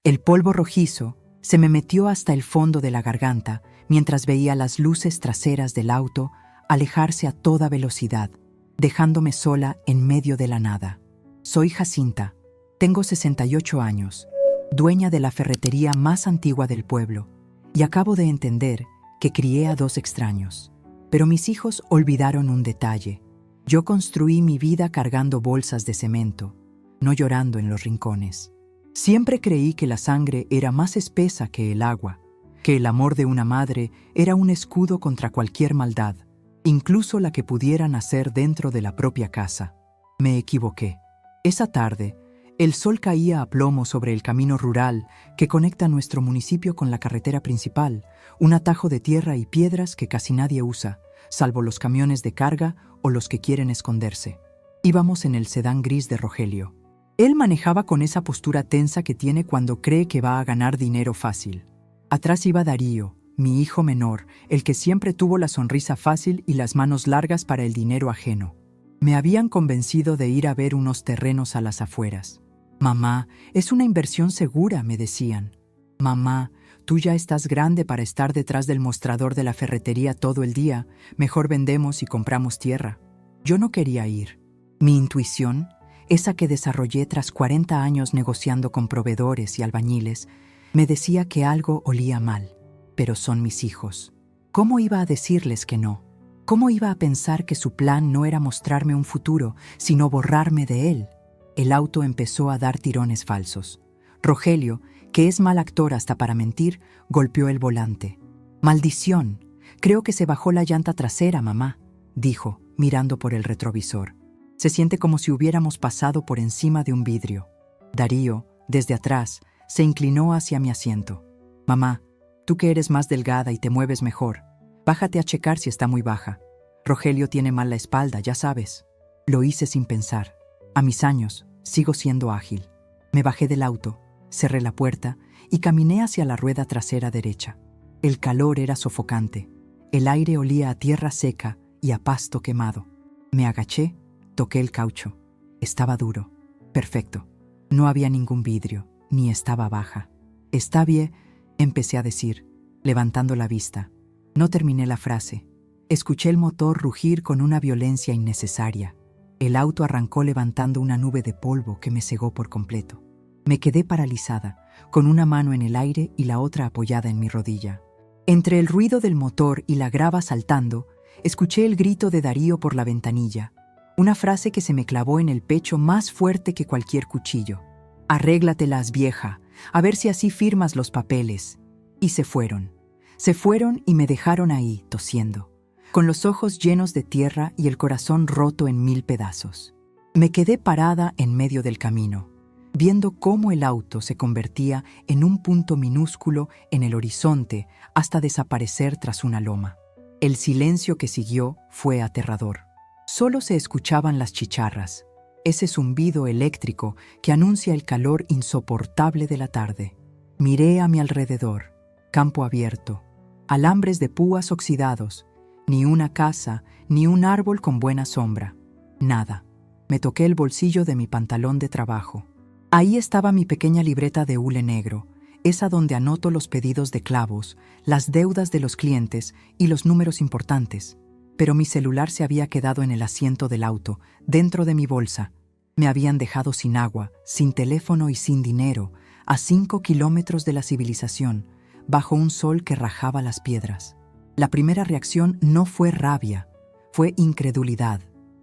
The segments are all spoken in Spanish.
El polvo rojizo se me metió hasta el fondo de la garganta mientras veía las luces traseras del auto alejarse a toda velocidad, dejándome sola en medio de la nada. Soy Jacinta, tengo 68 años, dueña de la ferretería más antigua del pueblo, y acabo de entender que crié a 2 extraños. Pero mis hijos olvidaron un detalle. Yo construí mi vida cargando bolsas de cemento, no llorando en los rincones. Siempre creí que la sangre era más espesa que el agua, que el amor de una madre era un escudo contra cualquier maldad, incluso la que pudiera nacer dentro de la propia casa. Me equivoqué. Esa tarde, el sol caía a plomo sobre el camino rural que conecta nuestro municipio con la carretera principal, un atajo de tierra y piedras que casi nadie usa, salvo los camiones de carga o los que quieren esconderse. Íbamos en el sedán gris de Rogelio. Él manejaba con esa postura tensa que tiene cuando cree que va a ganar dinero fácil. Atrás iba Darío, mi hijo menor, el que siempre tuvo la sonrisa fácil y las manos largas para el dinero ajeno. Me habían convencido de ir a ver unos terrenos a las afueras. «Mamá, es una inversión segura», me decían. «Mamá, tú ya estás grande para estar detrás del mostrador de la ferretería todo el día. Mejor vendemos y compramos tierra». Yo no quería ir. Mi intuición, esa que desarrollé tras 40 años negociando con proveedores y albañiles, me decía que algo olía mal. Pero son mis hijos. ¿Cómo iba a decirles que no? ¿Cómo iba a pensar que su plan no era mostrarme un futuro, sino borrarme de él? El auto empezó a dar tirones falsos. Rogelio, que es mal actor hasta para mentir, golpeó el volante. «Maldición, creo que se bajó la llanta trasera, mamá», dijo, mirando por el retrovisor. Se siente como si hubiéramos pasado por encima de un vidrio. Darío, desde atrás, se inclinó hacia mi asiento. «Mamá, tú que eres más delgada y te mueves mejor, bájate a checar si está muy baja. Rogelio tiene mal la espalda, ya sabes». Lo hice sin pensar. A mis años, sigo siendo ágil. Me bajé del auto, cerré la puerta y caminé hacia la rueda trasera derecha. El calor era sofocante. El aire olía a tierra seca y a pasto quemado. Me agaché, toqué el caucho. Estaba duro. Perfecto. No había ningún vidrio, ni estaba baja. «Está bien», empecé a decir, levantando la vista. No terminé la frase. Escuché el motor rugir con una violencia innecesaria. El auto arrancó levantando una nube de polvo que me cegó por completo. Me quedé paralizada, con una mano en el aire y la otra apoyada en mi rodilla. Entre el ruido del motor y la grava saltando, escuché el grito de Darío por la ventanilla, una frase que se me clavó en el pecho más fuerte que cualquier cuchillo. «Arréglatelas, vieja, a ver si así firmas los papeles». Y se fueron. Se fueron y me dejaron ahí, tosiendo, con los ojos llenos de tierra y el corazón roto en 1000 pedazos. Me quedé parada en medio del camino, viendo cómo el auto se convertía en un punto minúsculo en el horizonte hasta desaparecer tras una loma. El silencio que siguió fue aterrador. Solo se escuchaban las chicharras, ese zumbido eléctrico que anuncia el calor insoportable de la tarde. Miré a mi alrededor, campo abierto, alambres de púas oxidados, ni una casa, ni un árbol con buena sombra. Nada. Me toqué el bolsillo de mi pantalón de trabajo. Ahí estaba mi pequeña libreta de hule negro, esa donde anoto los pedidos de clavos, las deudas de los clientes y los números importantes. Pero mi celular se había quedado en el asiento del auto, dentro de mi bolsa. Me habían dejado sin agua, sin teléfono y sin dinero, a 5 kilómetros de la civilización, bajo un sol que rajaba las piedras. La primera reacción no fue rabia, fue incredulidad,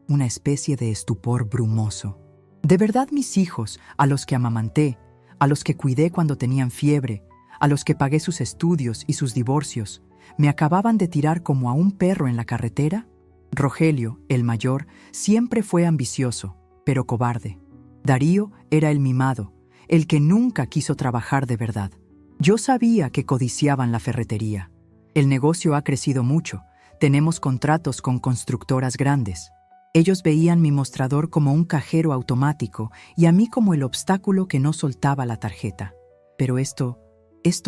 una especie de estupor brumoso. ¿De verdad mis hijos, a los que amamanté, a los que cuidé cuando tenían fiebre, a los que pagué sus estudios y sus divorcios, me acababan de tirar como a un perro en la carretera? Rogelio, el mayor, siempre fue ambicioso, pero cobarde. Darío era el mimado, el que nunca quiso trabajar de verdad. Yo sabía que codiciaban la ferretería. El negocio ha crecido mucho, tenemos contratos con constructoras grandes. Ellos veían mi mostrador como un cajero automático y a mí como el obstáculo que no soltaba la tarjeta. Pero esto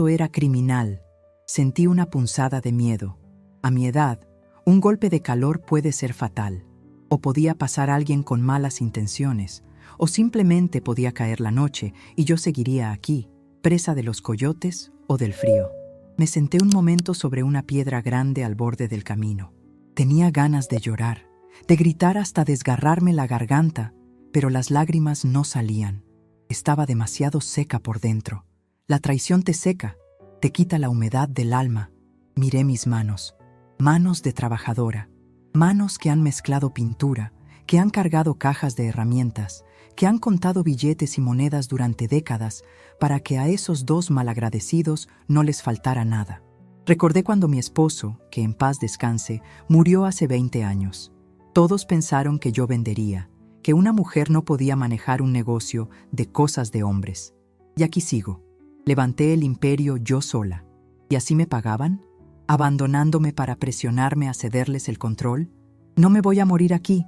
era criminal. Sentí una punzada de miedo. A mi edad, un golpe de calor puede ser fatal. O podía pasar alguien con malas intenciones, o simplemente podía caer la noche y yo seguiría aquí, presa de los coyotes o del frío. Me senté un momento sobre una piedra grande al borde del camino. Tenía ganas de llorar, de gritar hasta desgarrarme la garganta, pero las lágrimas no salían. Estaba demasiado seca por dentro. La traición te seca, te quita la humedad del alma. Miré mis manos, manos de trabajadora, manos que han mezclado pintura, que han cargado cajas de herramientas, que han contado billetes y monedas durante décadas para que a esos dos malagradecidos no les faltara nada. Recordé cuando mi esposo, que en paz descanse, murió hace 20 años. Todos pensaron que yo vendería, que una mujer no podía manejar un negocio de cosas de hombres. Y aquí sigo. Levanté el imperio yo sola. ¿Y así me pagaban? ¿Abandonándome para presionarme a cederles el control? No me voy a morir aquí,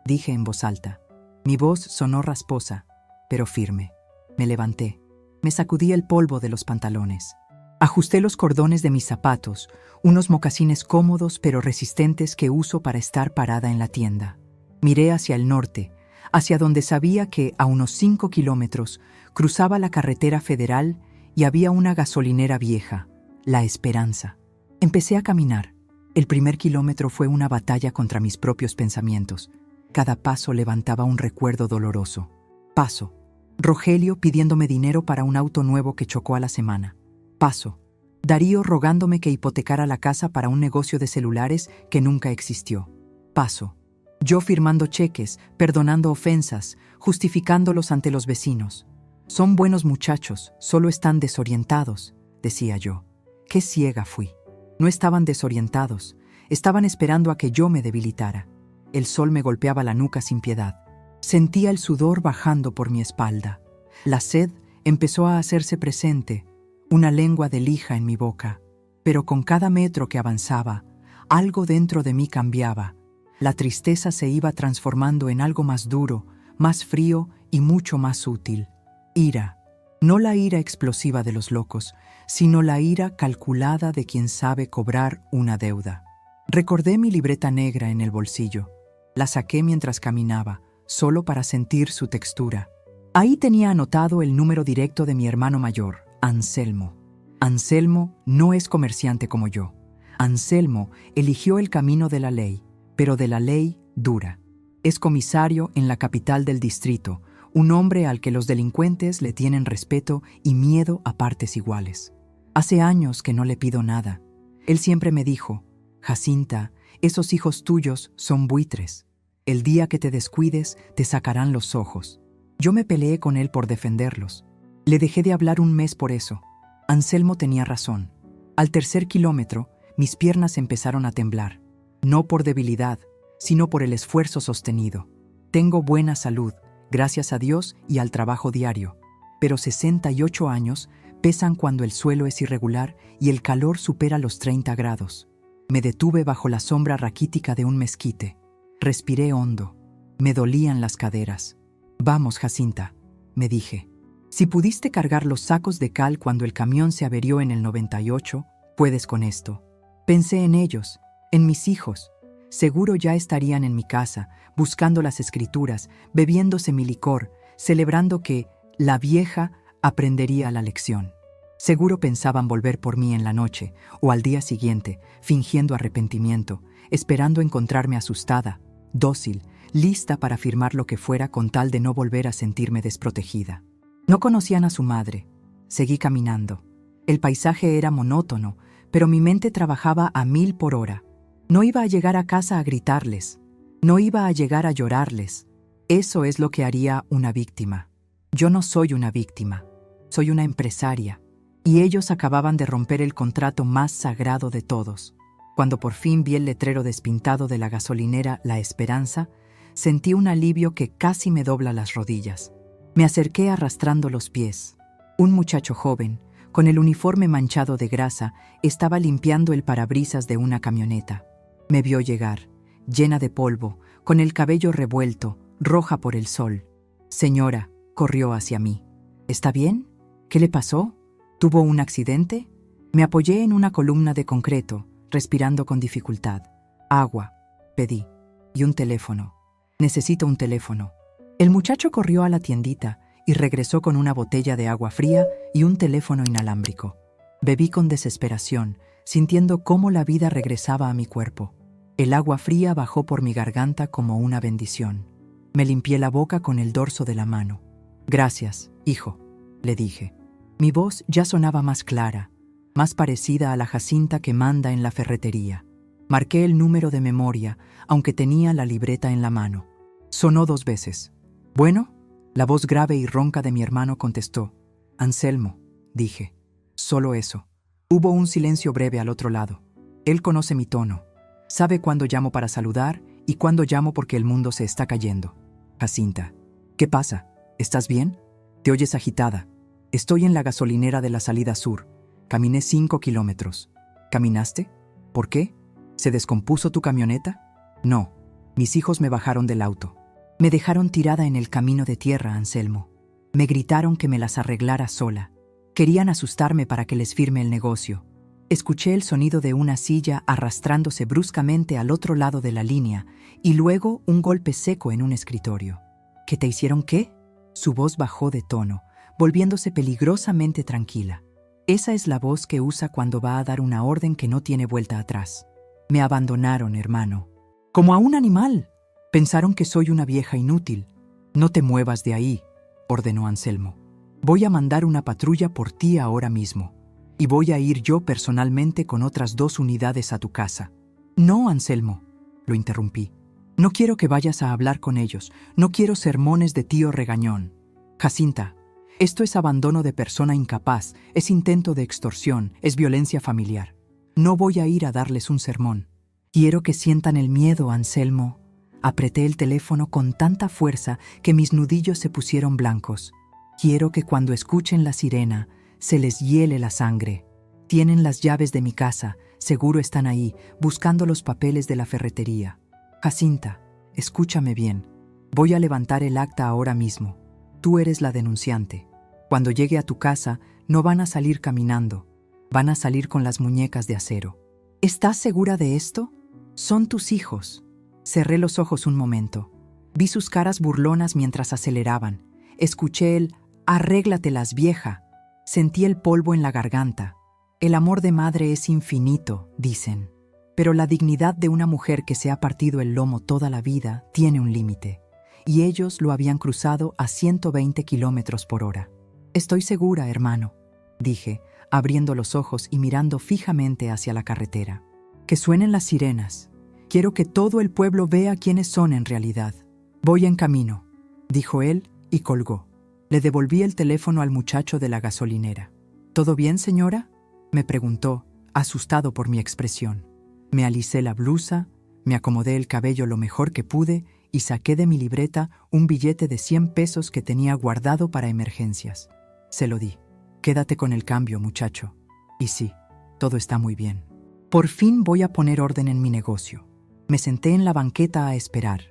dije en voz alta. Mi voz sonó rasposa, pero firme. Me levanté. Me sacudí el polvo de los pantalones. Ajusté los cordones de mis zapatos, unos mocasines cómodos pero resistentes que uso para estar parada en la tienda. Miré hacia el norte, hacia donde sabía que, a unos 5 kilómetros, cruzaba la carretera federal y había una gasolinera vieja, La Esperanza. Empecé a caminar. El primer kilómetro fue una batalla contra mis propios pensamientos. Cada paso levantaba un recuerdo doloroso. Paso. Rogelio pidiéndome dinero para un auto nuevo que chocó a la semana. Paso. Darío rogándome que hipotecara la casa para un negocio de celulares que nunca existió. Paso. Yo firmando cheques, perdonando ofensas, justificándolos ante los vecinos. Son buenos muchachos, solo están desorientados, decía yo. Qué ciega fui. No estaban desorientados, estaban esperando a que yo me debilitara. El sol me golpeaba la nuca sin piedad. Sentía el sudor bajando por mi espalda. La sed empezó a hacerse presente, una lengua de lija en mi boca. Pero con cada metro que avanzaba, algo dentro de mí cambiaba. La tristeza se iba transformando en algo más duro, más frío y mucho más útil. Ira. No la ira explosiva de los locos, sino la ira calculada de quien sabe cobrar una deuda. Recordé mi libreta negra en el bolsillo. La saqué mientras caminaba, solo para sentir su textura. Ahí tenía anotado el número directo de mi hermano mayor, Anselmo. Anselmo no es comerciante como yo. Anselmo eligió el camino de la ley, pero de la ley dura. Es comisario en la capital del distrito, un hombre al que los delincuentes le tienen respeto y miedo a partes iguales. Hace años que no le pido nada. Él siempre me dijo, Jacinta, esos hijos tuyos son buitres. El día que te descuides, te sacarán los ojos. Yo me peleé con él por defenderlos. Le dejé de hablar un mes por eso. Anselmo tenía razón. Al 3er kilómetro, mis piernas empezaron a temblar. No por debilidad, sino por el esfuerzo sostenido. Tengo buena salud, gracias a Dios y al trabajo diario. Pero 68 años pesan cuando el suelo es irregular y el calor supera los 30 grados. Me detuve bajo la sombra raquítica de un mezquite. Respiré hondo. Me dolían las caderas. Vamos, Jacinta, me dije. Si pudiste cargar los sacos de cal cuando el camión se averió en el 98, puedes con esto. Pensé en ellos, en mis hijos. Seguro ya estarían en mi casa, buscando las escrituras, bebiéndose mi licor, celebrando que la vieja aprendería la lección. Seguro pensaban volver por mí en la noche o al día siguiente, fingiendo arrepentimiento, esperando encontrarme asustada, dócil, lista para firmar lo que fuera con tal de no volver a sentirme desprotegida. No conocían a su madre. Seguí caminando. El paisaje era monótono, pero mi mente trabajaba a 1000 por hora. No iba a llegar a casa a gritarles. No iba a llegar a llorarles. Eso es lo que haría una víctima. Yo no soy una víctima. Soy una empresaria. Y ellos acababan de romper el contrato más sagrado de todos. Cuando por fin vi el letrero despintado de la gasolinera La Esperanza, sentí un alivio que casi me dobla las rodillas. Me acerqué arrastrando los pies. Un muchacho joven, con el uniforme manchado de grasa, estaba limpiando el parabrisas de una camioneta. Me vio llegar, llena de polvo, con el cabello revuelto, roja por el sol. Señora, corrió hacia mí. ¿Está bien? ¿Qué le pasó? ¿Tuvo un accidente? Me apoyé en una columna de concreto, respirando con dificultad. Agua, pedí, y un teléfono. Necesito un teléfono. El muchacho corrió a la tiendita y regresó con una botella de agua fría y un teléfono inalámbrico. Bebí con desesperación, sintiendo cómo la vida regresaba a mi cuerpo. El agua fría bajó por mi garganta como una bendición. Me limpié la boca con el dorso de la mano. «Gracias, hijo», le dije. Mi voz ya sonaba más clara, más parecida a la Jacinta que manda en la ferretería. Marqué el número de memoria, aunque tenía la libreta en la mano. Sonó 2 veces. «Bueno», la voz grave y ronca de mi hermano contestó. «Anselmo», dije. Solo eso. Hubo un silencio breve al otro lado. Él conoce mi tono. Sabe cuándo llamo para saludar y cuándo llamo porque el mundo se está cayendo. «Jacinta, ¿qué pasa? ¿Estás bien? Te oyes agitada». «Estoy en la gasolinera de la salida sur. Caminé 5 kilómetros». «¿Caminaste? ¿Por qué? ¿Se descompuso tu camioneta?» «No. Mis hijos me bajaron del auto. Me dejaron tirada en el camino de tierra, Anselmo. Me gritaron que me las arreglara sola. Querían asustarme para que les firme el negocio». Escuché el sonido de una silla arrastrándose bruscamente al otro lado de la línea y luego un golpe seco en un escritorio. «¿Que te hicieron qué?». Su voz bajó de tono, volviéndose peligrosamente tranquila. Esa es la voz que usa cuando va a dar una orden que no tiene vuelta atrás. «Me abandonaron, hermano. Como a un animal. Pensaron que soy una vieja inútil». «No te muevas de ahí», ordenó Anselmo. «Voy a mandar una patrulla por ti ahora mismo. Y voy a ir yo personalmente con otras 2 unidades a tu casa». «No, Anselmo», lo interrumpí. «No quiero que vayas a hablar con ellos. No quiero sermones de tío regañón. Jacinta, esto es abandono de persona incapaz, es intento de extorsión, es violencia familiar. No voy a ir a darles un sermón. Quiero que sientan el miedo, Anselmo». Apreté el teléfono con tanta fuerza que mis nudillos se pusieron blancos. «Quiero que cuando escuchen la sirena, se les hiele la sangre. Tienen las llaves de mi casa, seguro están ahí, buscando los papeles de la ferretería. Jacinta, escúchame bien. Voy a levantar el acta ahora mismo. Tú eres la denunciante. Cuando llegue a tu casa, no van a salir caminando. Van a salir con las muñecas de acero. ¿Estás segura de esto? Son tus hijos». Cerré los ojos un momento. Vi sus caras burlonas mientras aceleraban. Escuché el «arréglatelas, vieja». Sentí el polvo en la garganta. El amor de madre es infinito, dicen. Pero la dignidad de una mujer que se ha partido el lomo toda la vida tiene un límite. Y ellos lo habían cruzado a 120 kilómetros por hora. «Estoy segura, hermano», dije, abriendo los ojos y mirando fijamente hacia la carretera. «Que suenen las sirenas. Quiero que todo el pueblo vea quiénes son en realidad». «Voy en camino», dijo él y colgó. Le devolví el teléfono al muchacho de la gasolinera. «¿Todo bien, señora?», me preguntó, asustado por mi expresión. Me alicé la blusa, me acomodé el cabello lo mejor que pude y saqué de mi libreta un billete de 100 pesos que tenía guardado para emergencias. Se lo di. «Quédate con el cambio, muchacho». Y sí, todo está muy bien. Por fin voy a poner orden en mi negocio. Me senté en la banqueta a esperar.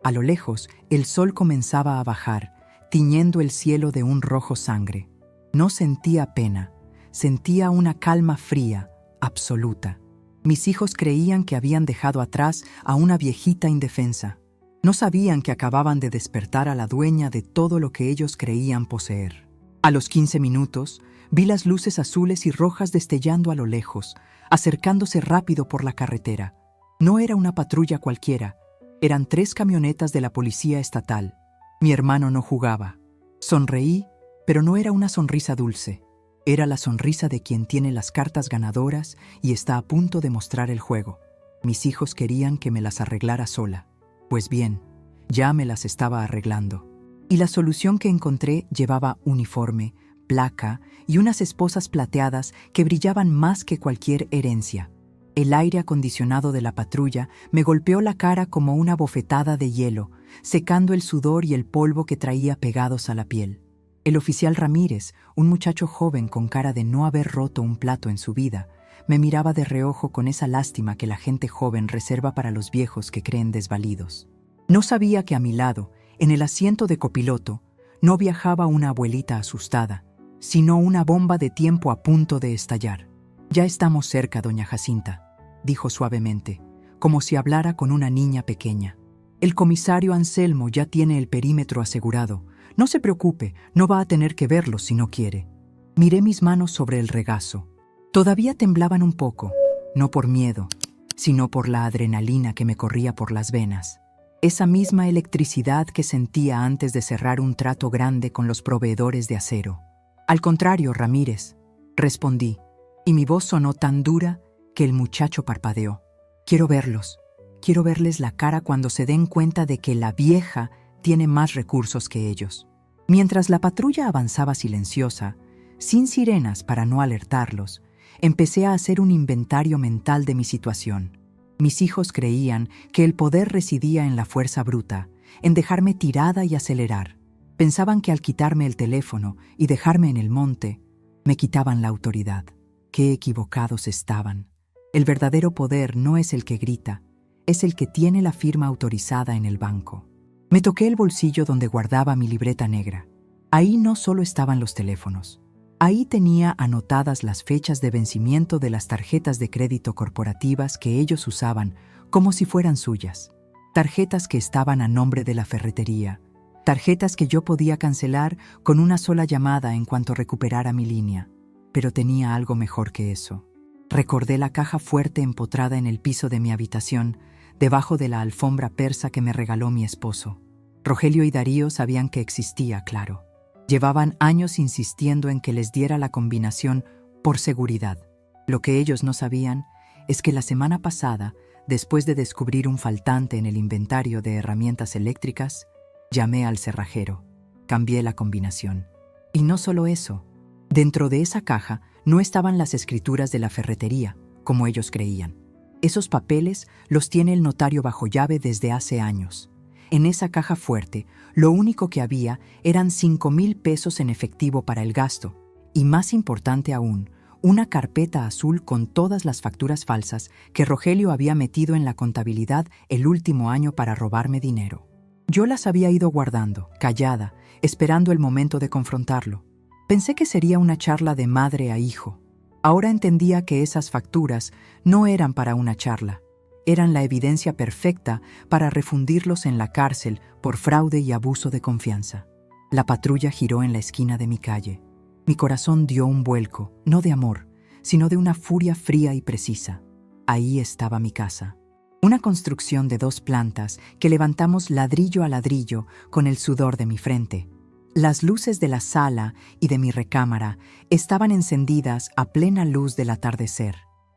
A lo lejos, el sol comenzaba a bajar, tiñendo el cielo de un rojo sangre. No sentía pena, sentía una calma fría, absoluta. Mis hijos creían que habían dejado atrás a una viejita indefensa. No sabían que acababan de despertar a la dueña de todo lo que ellos creían poseer. A los 15 minutos, vi las luces azules y rojas destellando a lo lejos, acercándose rápido por la carretera. No era una patrulla cualquiera, eran 3 camionetas de la policía estatal. Mi hermano no jugaba. Sonreí, pero no era una sonrisa dulce. Era la sonrisa de quien tiene las cartas ganadoras y está a punto de mostrar el juego. Mis hijos querían que me las arreglara sola. Pues bien, ya me las estaba arreglando. Y la solución que encontré llevaba uniforme, placa y unas esposas plateadas que brillaban más que cualquier herencia. El aire acondicionado de la patrulla me golpeó la cara como una bofetada de hielo, secando el sudor y el polvo que traía pegados a la piel. El oficial Ramírez, un muchacho joven con cara de no haber roto un plato en su vida, me miraba de reojo con esa lástima que la gente joven reserva para los viejos que creen desvalidos. No sabía que a mi lado, en el asiento de copiloto, no viajaba una abuelita asustada, sino una bomba de tiempo a punto de estallar. «Ya estamos cerca, doña Jacinta», dijo suavemente, como si hablara con una niña pequeña. «El comisario Anselmo ya tiene el perímetro asegurado. No se preocupe, no va a tener que verlos si no quiere. Miré mis manos sobre el regazo. Todavía temblaban un poco, no por miedo, sino por la adrenalina que me corría por las venas. Esa misma electricidad que sentía antes de cerrar un trato grande con los proveedores de acero. Al contrario, Ramírez, respondí, y mi voz sonó tan dura que el muchacho parpadeó. Quiero verlos. Quiero verles la cara cuando se den cuenta de que la vieja tiene más recursos que ellos. Mientras la patrulla avanzaba silenciosa, sin sirenas para no alertarlos, empecé a hacer un inventario mental de mi situación. Mis hijos creían que el poder residía en la fuerza bruta, en dejarme tirada y acelerar. Pensaban que al quitarme el teléfono y dejarme en el monte, me quitaban la autoridad. Qué equivocados estaban. El verdadero poder no es el que grita, es el que tiene la firma autorizada en el banco. Me toqué el bolsillo donde guardaba mi libreta negra. Ahí no solo estaban los teléfonos. Ahí tenía anotadas las fechas de vencimiento de las tarjetas de crédito corporativas que ellos usaban como si fueran suyas. Tarjetas que estaban a nombre de la ferretería. Tarjetas que yo podía cancelar con una sola llamada en cuanto recuperara mi línea. Pero tenía algo mejor que eso. Recordé la caja fuerte empotrada en el piso de mi habitación, debajo de la alfombra persa que me regaló mi esposo. Rogelio y Darío sabían que existía, claro. Llevaban años insistiendo en que les diera la combinación por seguridad. Lo que ellos no sabían es que la semana pasada, después de descubrir un faltante en el inventario de herramientas eléctricas, llamé al cerrajero, cambié la combinación. Y no solo eso, dentro de esa caja no estaban las escrituras de la ferretería, como ellos creían. Esos papeles los tiene el notario bajo llave desde hace años. En esa caja fuerte, lo único que había eran 5,000 pesos en efectivo para el gasto, y más importante aún, una carpeta azul con todas las facturas falsas que Rogelio había metido en la contabilidad el último año para robarme dinero. Yo las había ido guardando, callada, esperando el momento de confrontarlo. Pensé que sería una charla de madre a hijo. Ahora entendía que esas facturas no eran para una charla. Eran la evidencia perfecta para refundirlos en la cárcel por fraude y abuso de confianza. La patrulla giró en la esquina de mi calle. Mi corazón dio un vuelco, no de amor, sino de una furia fría y precisa. Ahí estaba mi casa. Una construcción de 2 plantas que levantamos ladrillo a ladrillo con el sudor de mi frente. Las luces de la sala y de mi recámara estaban encendidas a plena luz del atardecer.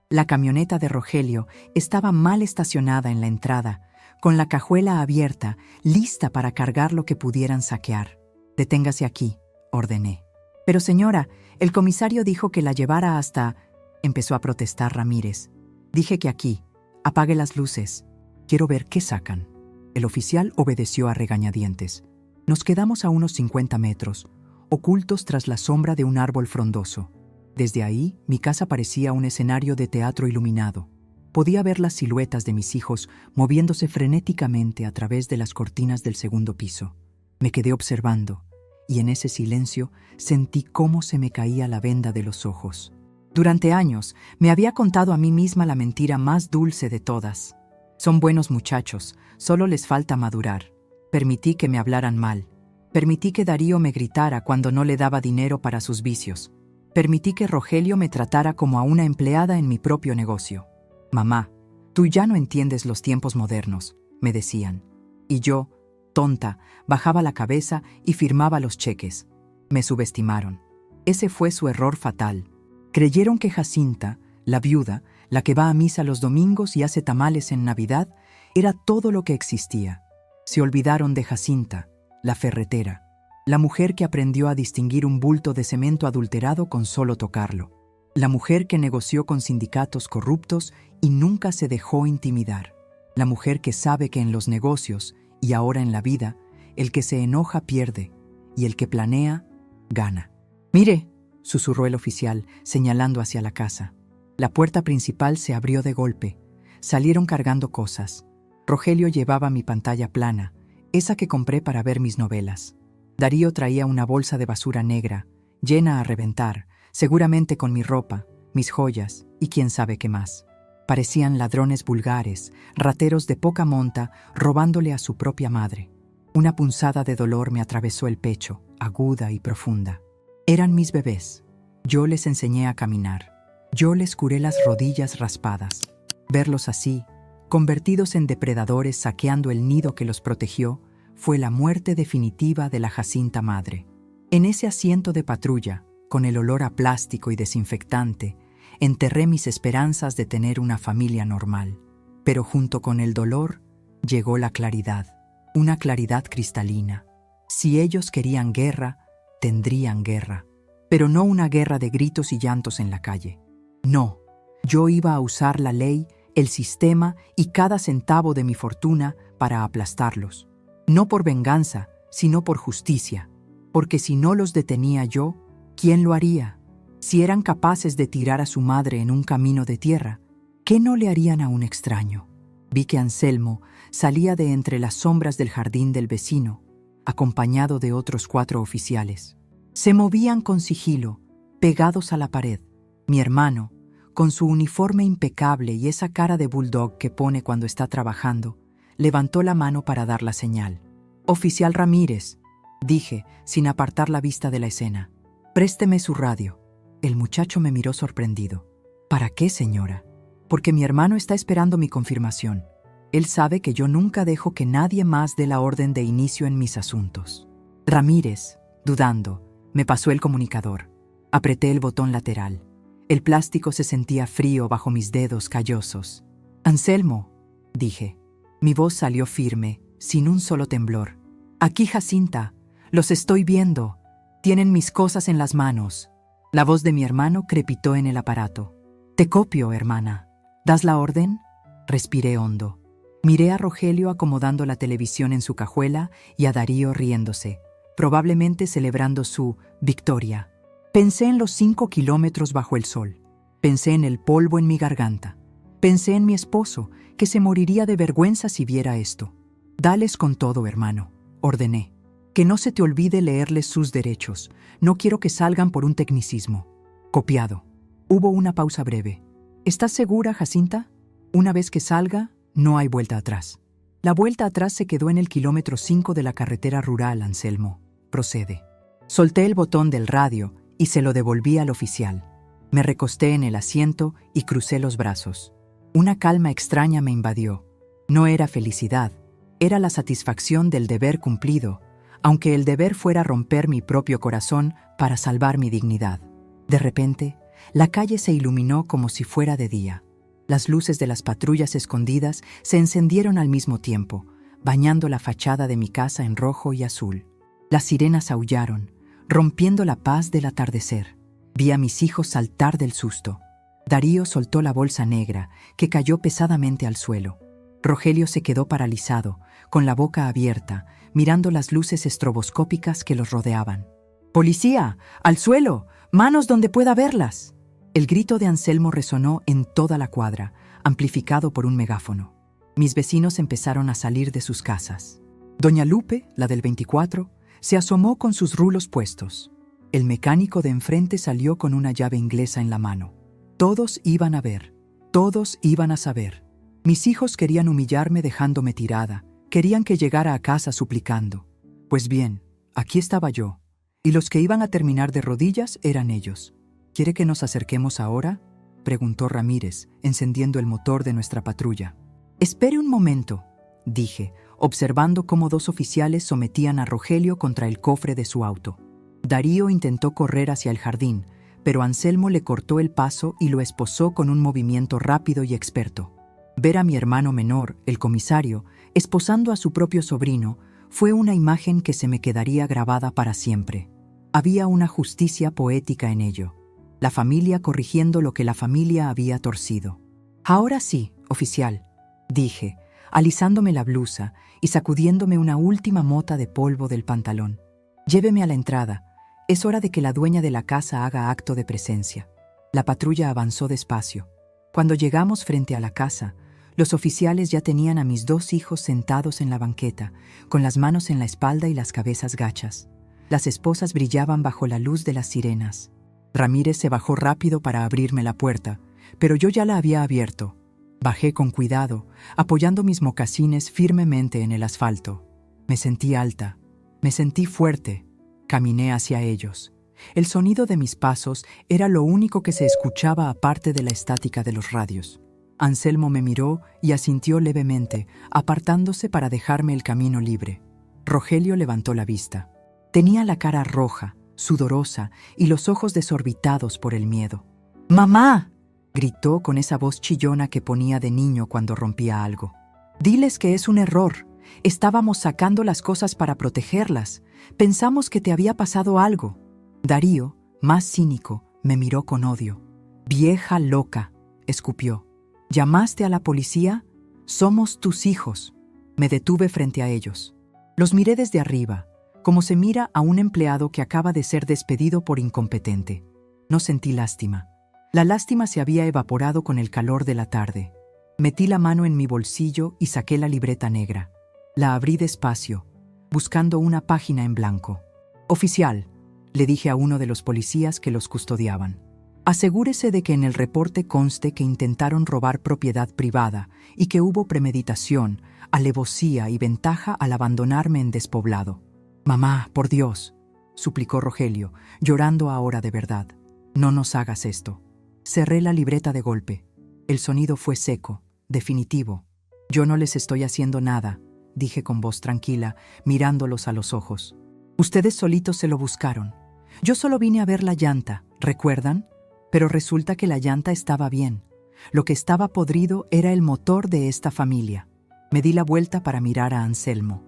La camioneta de Rogelio estaba mal estacionada en la entrada, con la cajuela abierta, lista para cargar lo que pudieran saquear. «Deténgase aquí», ordené. «Pero señora, el comisario dijo que la llevara hasta…» empezó a protestar Ramírez. «Dije que aquí. Apague las luces. Quiero ver qué sacan». El oficial obedeció a regañadientes. Nos quedamos a unos 50 metros, ocultos tras la sombra de un árbol frondoso. Desde ahí, mi casa parecía un escenario de teatro iluminado. Podía ver las siluetas de mis hijos moviéndose frenéticamente a través de las cortinas del segundo piso. Me quedé observando, y en ese silencio sentí cómo se me caía la venda de los ojos. Durante años, me había contado a mí misma la mentira más dulce de todas. Son buenos muchachos, solo les falta madurar. Permití que me hablaran mal. Permití que Darío me gritara cuando no le daba dinero para sus vicios. Permití que Rogelio me tratara como a una empleada en mi propio negocio. «Mamá, tú ya no entiendes los tiempos modernos», me decían. Y yo, tonta, bajaba la cabeza y firmaba los cheques. Me subestimaron. Ese fue su error fatal. Creyeron que Jacinta, la viuda, la que va a misa los domingos y hace tamales en Navidad, era todo lo que existía. Se olvidaron de Jacinta, la ferretera. La mujer que aprendió a distinguir un bulto de cemento adulterado con solo tocarlo. La mujer que negoció con sindicatos corruptos y nunca se dejó intimidar. La mujer que sabe que en los negocios, y ahora en la vida, el que se enoja pierde, y el que planea, gana. «Mire», susurró el oficial, señalando hacia la casa. La puerta principal se abrió de golpe. Salieron cargando cosas. Rogelio llevaba mi pantalla plana, esa que compré para ver mis novelas. Darío traía una bolsa de basura negra, llena a reventar, seguramente con mi ropa, mis joyas y quién sabe qué más. Parecían ladrones vulgares, rateros de poca monta, robándole a su propia madre. Una punzada de dolor me atravesó el pecho, aguda y profunda. Eran mis bebés. Yo les enseñé a caminar. Yo les curé las rodillas raspadas. Verlos así, convertidos en depredadores saqueando el nido que los protegió, fue la muerte definitiva de la Jacinta madre. En ese asiento de patrulla, con el olor a plástico y desinfectante, enterré mis esperanzas de tener una familia normal. Pero junto con el dolor, llegó la claridad, una claridad cristalina. Si ellos querían guerra, tendrían guerra. Pero no una guerra de gritos y llantos en la calle. No, yo iba a usar la ley, el sistema y cada centavo de mi fortuna para aplastarlos. No por venganza, sino por justicia. Porque si no los detenía yo, ¿quién lo haría? Si eran capaces de tirar a su madre en un camino de tierra, ¿qué no le harían a un extraño? Vi que Anselmo salía de entre las sombras del jardín del vecino, acompañado de otros 4 oficiales. Se movían con sigilo, pegados a la pared. Mi hermano, con su uniforme impecable y esa cara de bulldog que pone cuando está trabajando, levantó la mano para dar la señal. «Oficial Ramírez», dije, sin apartar la vista de la escena. «Présteme su radio». El muchacho me miró sorprendido. «¿Para qué, señora?» «Porque mi hermano está esperando mi confirmación. Él sabe que yo nunca dejo que nadie más dé la orden de inicio en mis asuntos». Ramírez, dudando, me pasó el comunicador. Apreté el botón lateral. El plástico se sentía frío bajo mis dedos callosos. «Anselmo», dije. Mi voz salió firme, sin un solo temblor. «Aquí, Jacinta. Los estoy viendo. Tienen mis cosas en las manos». La voz de mi hermano crepitó en el aparato. «Te copio, hermana. ¿Das la orden?» Respiré hondo. Miré a Rogelio acomodando la televisión en su cajuela y a Darío riéndose, probablemente celebrando su victoria. Pensé en los 5 kilómetros bajo el sol. Pensé en el polvo en mi garganta. Pensé en mi esposo, que se moriría de vergüenza si viera esto. «Dales con todo, hermano», ordené. «Que no se te olvide leerles sus derechos. No quiero que salgan por un tecnicismo». Copiado. Hubo una pausa breve. «¿Estás segura, Jacinta? Una vez que salga, no hay vuelta atrás». La vuelta atrás se quedó en el kilómetro 5 de la carretera rural, Anselmo. Procede. Solté el botón del radio y se lo devolví al oficial. Me recosté en el asiento y crucé los brazos. Una calma extraña me invadió. No era felicidad, era la satisfacción del deber cumplido, aunque el deber fuera romper mi propio corazón para salvar mi dignidad. De repente, la calle se iluminó como si fuera de día. Las luces de las patrullas escondidas se encendieron al mismo tiempo, bañando la fachada de mi casa en rojo y azul. Las sirenas aullaron, rompiendo la paz del atardecer. Vi a mis hijos saltar del susto. Darío soltó la bolsa negra, que cayó pesadamente al suelo. Rogelio se quedó paralizado, con la boca abierta, mirando las luces estroboscópicas que los rodeaban. «¡Policía! ¡Al suelo! ¡Manos donde pueda verlas!». El grito de Anselmo resonó en toda la cuadra, amplificado por un megáfono. Mis vecinos empezaron a salir de sus casas. Doña Lupe, la del 24, se asomó con sus rulos puestos. El mecánico de enfrente salió con una llave inglesa en la mano. Todos iban a ver, todos iban a saber. Mis hijos querían humillarme dejándome tirada, querían que llegara a casa suplicando. Pues bien, aquí estaba yo, y los que iban a terminar de rodillas eran ellos. «¿Quiere que nos acerquemos ahora?», preguntó Ramírez, encendiendo el motor de nuestra patrulla. «Espere un momento», dije, observando cómo 2 oficiales sometían a Rogelio contra el cofre de su auto. Darío intentó correr hacia el jardín, pero Anselmo le cortó el paso y lo esposó con un movimiento rápido y experto. Ver a mi hermano menor, el comisario, esposando a su propio sobrino, fue una imagen que se me quedaría grabada para siempre. Había una justicia poética en ello. La familia corrigiendo lo que la familia había torcido. «Ahora sí, oficial», dije, alisándome la blusa y sacudiéndome una última mota de polvo del pantalón. «Lléveme a la entrada. Es hora de que la dueña de la casa haga acto de presencia». La patrulla avanzó despacio. Cuando llegamos frente a la casa, los oficiales ya tenían a mis 2 hijos sentados en la banqueta, con las manos en la espalda y las cabezas gachas. Las esposas brillaban bajo la luz de las sirenas. Ramírez se bajó rápido para abrirme la puerta, pero yo ya la había abierto. Bajé con cuidado, apoyando mis mocasines firmemente en el asfalto. Me sentí alta, me sentí fuerte. Caminé hacia ellos. El sonido de mis pasos era lo único que se escuchaba aparte de la estática de los radios. Anselmo me miró y asintió levemente, apartándose para dejarme el camino libre. Rogelio levantó la vista. Tenía la cara roja, sudorosa y los ojos desorbitados por el miedo. ¡Mamá!, gritó con esa voz chillona que ponía de niño cuando rompía algo. «Diles que es un error. Estábamos sacando las cosas para protegerlas. Pensamos que te había pasado algo». Darío, más cínico, me miró con odio. «Vieja loca», escupió. «¿Llamaste a la policía? Somos tus hijos». Me detuve frente a ellos. Los miré desde arriba, como se mira a un empleado que acaba de ser despedido por incompetente. No sentí lástima. La lástima se había evaporado con el calor de la tarde. Metí la mano en mi bolsillo y saqué la libreta negra. La abrí despacio, buscando una página en blanco. «Oficial», le dije a uno de los policías que los custodiaban, «asegúrese de que en el reporte conste que intentaron robar propiedad privada y que hubo premeditación, alevosía y ventaja al abandonarme en despoblado». «Mamá, por Dios», suplicó Rogelio, llorando ahora de verdad, «no nos hagas esto». Cerré la libreta de golpe. El sonido fue seco, definitivo. «Yo no les estoy haciendo nada», dije con voz tranquila, mirándolos a los ojos. «Ustedes solitos se lo buscaron. Yo solo vine a ver la llanta, ¿recuerdan? Pero resulta que la llanta estaba bien. Lo que estaba podrido era el motor de esta familia». Me di la vuelta para mirar a Anselmo.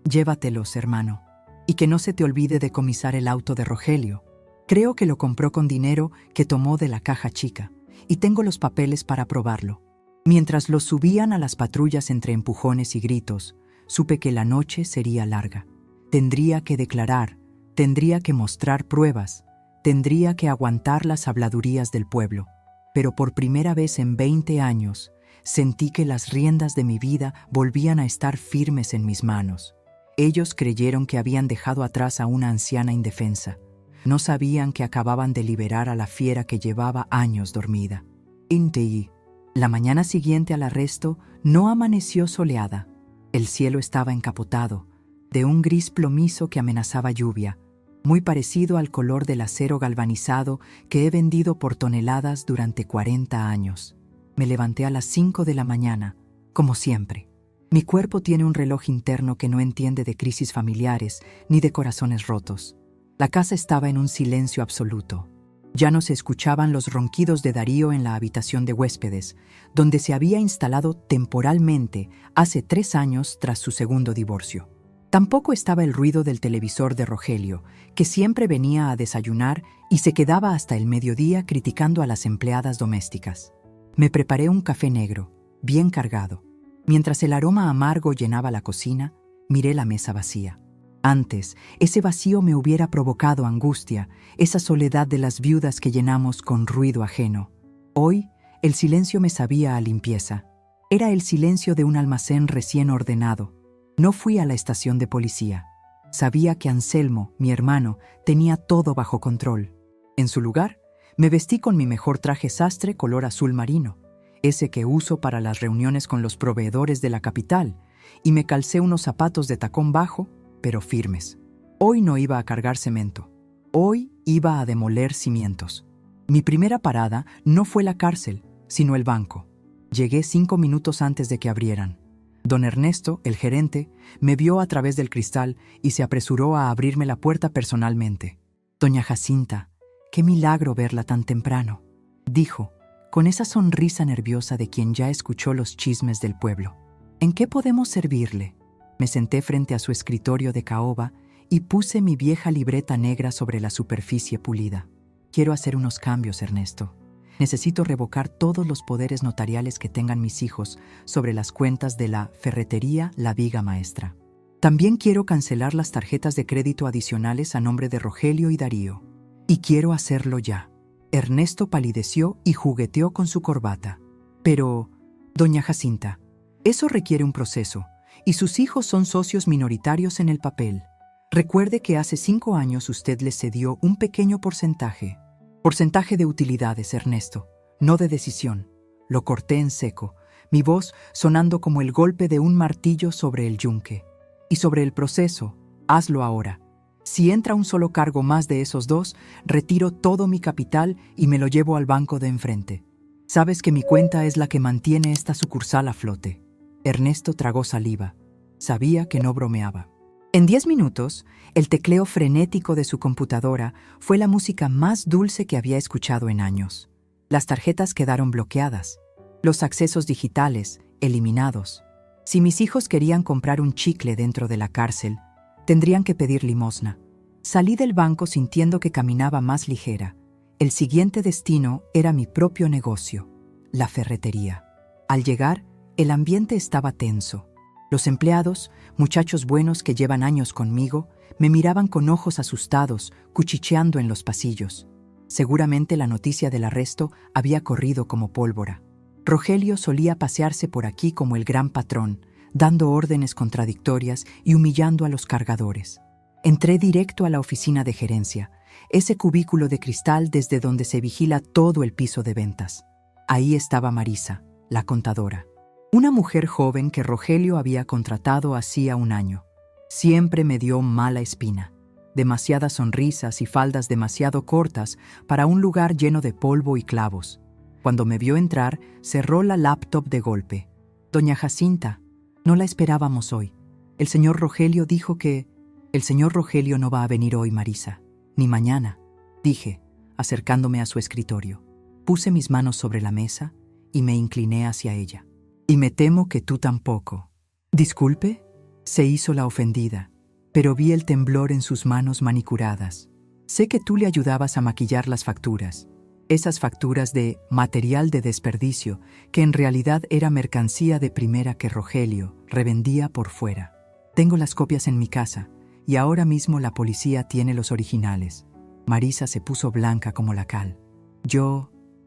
«Llévatelos, hermano. Y que no se te olvide decomisar el auto de Rogelio. Creo que lo compró con dinero que tomó de la caja chica, y tengo los papeles para probarlo». Mientras los subían a las patrullas entre empujones y gritos, supe que la noche sería larga. Tendría que declarar, tendría que mostrar pruebas, tendría que aguantar las habladurías del pueblo. Pero por primera vez en 20 años, sentí que las riendas de mi vida volvían a estar firmes en mis manos. Ellos creyeron que habían dejado atrás a una anciana indefensa. No sabían que acababan de liberar a la fiera que llevaba años dormida. Inti. La mañana siguiente al arresto no amaneció soleada. El cielo estaba encapotado, de un gris plomizo que amenazaba lluvia, muy parecido al color del acero galvanizado que he vendido por toneladas durante 40 años. Me levanté a las 5 de la mañana, como siempre. Mi cuerpo tiene un reloj interno que no entiende de crisis familiares ni de corazones rotos. La casa estaba en un silencio absoluto. Ya no se escuchaban los ronquidos de Darío en la habitación de huéspedes, donde se había instalado temporalmente hace 3 años tras su segundo divorcio. Tampoco estaba el ruido del televisor de Rogelio, que siempre venía a desayunar y se quedaba hasta el mediodía criticando a las empleadas domésticas. Me preparé un café negro, bien cargado. Mientras el aroma amargo llenaba la cocina, miré la mesa vacía. Antes, ese vacío me hubiera provocado angustia, esa soledad de las viudas que llenamos con ruido ajeno. Hoy, el silencio me sabía a limpieza. Era el silencio de un almacén recién ordenado. No fui a la estación de policía. Sabía que Anselmo, mi hermano, tenía todo bajo control. En su lugar, me vestí con mi mejor traje sastre color azul marino, ese que uso para las reuniones con los proveedores de la capital, y me calcé unos zapatos de tacón bajo, pero firmes. Hoy no iba a cargar cemento. Hoy iba a demoler cimientos. Mi primera parada no fue la cárcel, sino el banco. Llegué 5 minutos antes de que abrieran. Don Ernesto, el gerente, me vio a través del cristal y se apresuró a abrirme la puerta personalmente. «Doña Jacinta, qué milagro verla tan temprano», dijo, con esa sonrisa nerviosa de quien ya escuchó los chismes del pueblo. «¿En qué podemos servirle?». Me senté frente a su escritorio de caoba y puse mi vieja libreta negra sobre la superficie pulida. «Quiero hacer unos cambios, Ernesto. Necesito revocar todos los poderes notariales que tengan mis hijos sobre las cuentas de la ferretería La Viga Maestra. También quiero cancelar las tarjetas de crédito adicionales a nombre de Rogelio y Darío. Y quiero hacerlo ya». Ernesto palideció y jugueteó con su corbata. «Pero, doña Jacinta, eso requiere un proceso, y sus hijos son socios minoritarios en el papel. Recuerde que hace 5 años usted les cedió un pequeño porcentaje. Porcentaje de utilidades, Ernesto, no de decisión». Lo corté en seco, mi voz sonando como el golpe de un martillo sobre el yunque. Y sobre el proceso, hazlo ahora. Si entra un solo cargo más de esos dos, retiro todo mi capital y me lo llevo al banco de enfrente. Sabes que mi cuenta es la que mantiene esta sucursal a flote. Ernesto tragó saliva. Sabía que no bromeaba. En 10 minutos, el tecleo frenético de su computadora fue la música más dulce que había escuchado en años. Las tarjetas quedaron bloqueadas, los accesos digitales eliminados. Si mis hijos querían comprar un chicle dentro de la cárcel, tendrían que pedir limosna. Salí del banco sintiendo que caminaba más ligera. El siguiente destino era mi propio negocio, la ferretería. Al llegar, el ambiente estaba tenso. Los empleados, muchachos buenos que llevan años conmigo, me miraban con ojos asustados, cuchicheando en los pasillos. Seguramente la noticia del arresto había corrido como pólvora. Rogelio solía pasearse por aquí como el gran patrón, dando órdenes contradictorias y humillando a los cargadores. Entré directo a la oficina de gerencia, ese cubículo de cristal desde donde se vigila todo el piso de ventas. Ahí estaba Marisa, la contadora. Una mujer joven que Rogelio había contratado hacía un año. Siempre me dio mala espina. Demasiadas sonrisas y faldas demasiado cortas para un lugar lleno de polvo y clavos. Cuando me vio entrar, cerró la laptop de golpe. Doña Jacinta, no la esperábamos hoy. El señor Rogelio dijo que... El señor Rogelio no va a venir hoy, Marisa, ni mañana, dije, acercándome a su escritorio. Puse mis manos sobre la mesa y me incliné hacia ella. Y me temo que tú tampoco. ¿Disculpe? Se hizo la ofendida, pero vi el temblor en sus manos manicuradas. Sé que tú le ayudabas a maquillar las facturas. Esas facturas de material de desperdicio, que en realidad era mercancía de primera que Rogelio revendía por fuera. Tengo las copias en mi casa, y ahora mismo la policía tiene los originales. Marisa se puso blanca como la cal.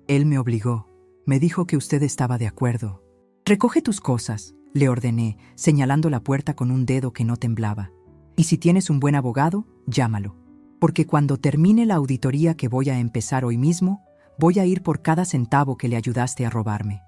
Él me obligó. Me dijo que usted estaba de acuerdo. Recoge tus cosas, le ordené, señalando la puerta con un dedo que no temblaba. Y si tienes un buen abogado, llámalo. Porque cuando termine la auditoría que voy a empezar hoy mismo, voy a ir por cada centavo que le ayudaste a robarme.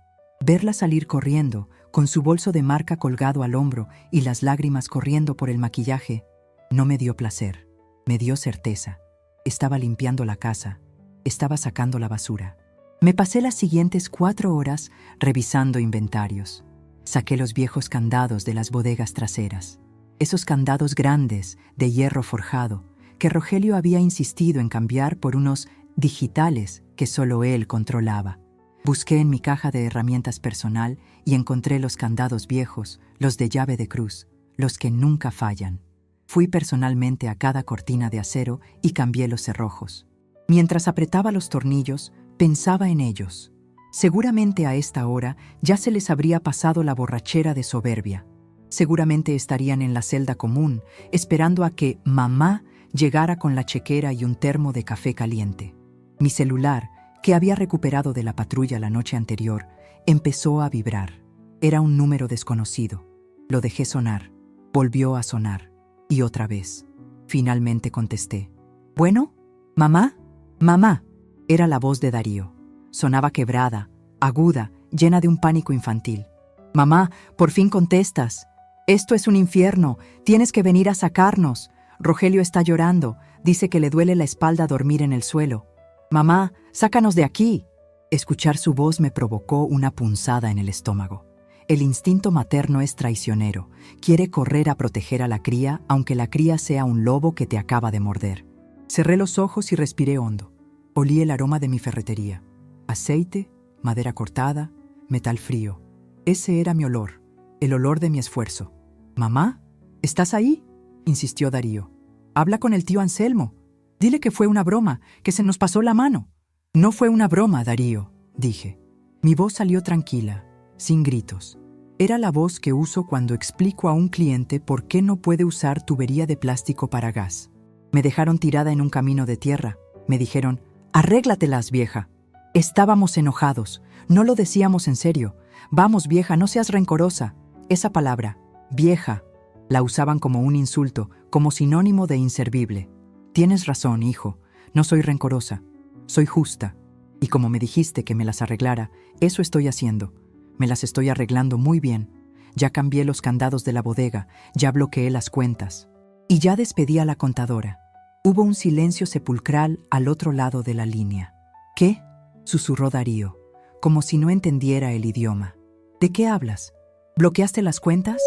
Verla salir corriendo, con su bolso de marca colgado al hombro y las lágrimas corriendo por el maquillaje, no me dio placer, me dio certeza. Estaba limpiando la casa, estaba sacando la basura. Me pasé las siguientes 4 horas revisando inventarios. Saqué los viejos candados de las bodegas traseras, esos candados grandes de hierro forjado que Rogelio había insistido en cambiar por unos digitales que solo él controlaba. Busqué en mi caja de herramientas personal y encontré los candados viejos, los de llave de cruz, los que nunca fallan. Fui personalmente a cada cortina de acero y cambié los cerrojos. Mientras apretaba los tornillos, pensaba en ellos. Seguramente a esta hora ya se les habría pasado la borrachera de soberbia. Seguramente estarían en la celda común, esperando a que mamá llegara con la chequera y un termo de café caliente. Mi celular, que había recuperado de la patrulla la noche anterior, empezó a vibrar. Era un número desconocido. Lo dejé sonar. Volvió a sonar. Y otra vez. Finalmente contesté. ¿Bueno? ¿Mamá? ¡Mamá! Era la voz de Darío. Sonaba quebrada, aguda, llena de un pánico infantil. «Mamá, por fin contestas. Esto es un infierno. Tienes que venir a sacarnos. Rogelio está llorando. Dice que le duele la espalda dormir en el suelo. Mamá, sácanos de aquí». Escuchar su voz me provocó una punzada en el estómago. El instinto materno es traicionero. Quiere correr a proteger a la cría, aunque la cría sea un lobo que te acaba de morder. Cerré los ojos y respiré hondo. Olí el aroma de mi ferretería. Aceite, madera cortada, metal frío. Ese era mi olor, el olor de mi esfuerzo. «¿Mamá? ¿Estás ahí?», insistió Darío. «Habla con el tío Anselmo. Dile que fue una broma, que se nos pasó la mano». «No fue una broma, Darío», dije. Mi voz salió tranquila, sin gritos. Era la voz que uso cuando explico a un cliente por qué no puede usar tubería de plástico para gas. Me dejaron tirada en un camino de tierra. Me dijeron: «Arréglatelas, vieja». Estábamos enojados. No lo decíamos en serio. «Vamos, vieja, no seas rencorosa». Esa palabra, vieja, la usaban como un insulto, como sinónimo de inservible. «Tienes razón, hijo. No soy rencorosa. Soy justa. Y como me dijiste que me las arreglara, eso estoy haciendo. Me las estoy arreglando muy bien. ya cambié los candados de la bodega, ya bloqueé las cuentas. Y ya despedí a la contadora. Hubo un silencio sepulcral al otro lado de la línea. ¿Qué?, susurró Darío, como si no entendiera el idioma. ¿De qué hablas? ¿Bloqueaste las cuentas?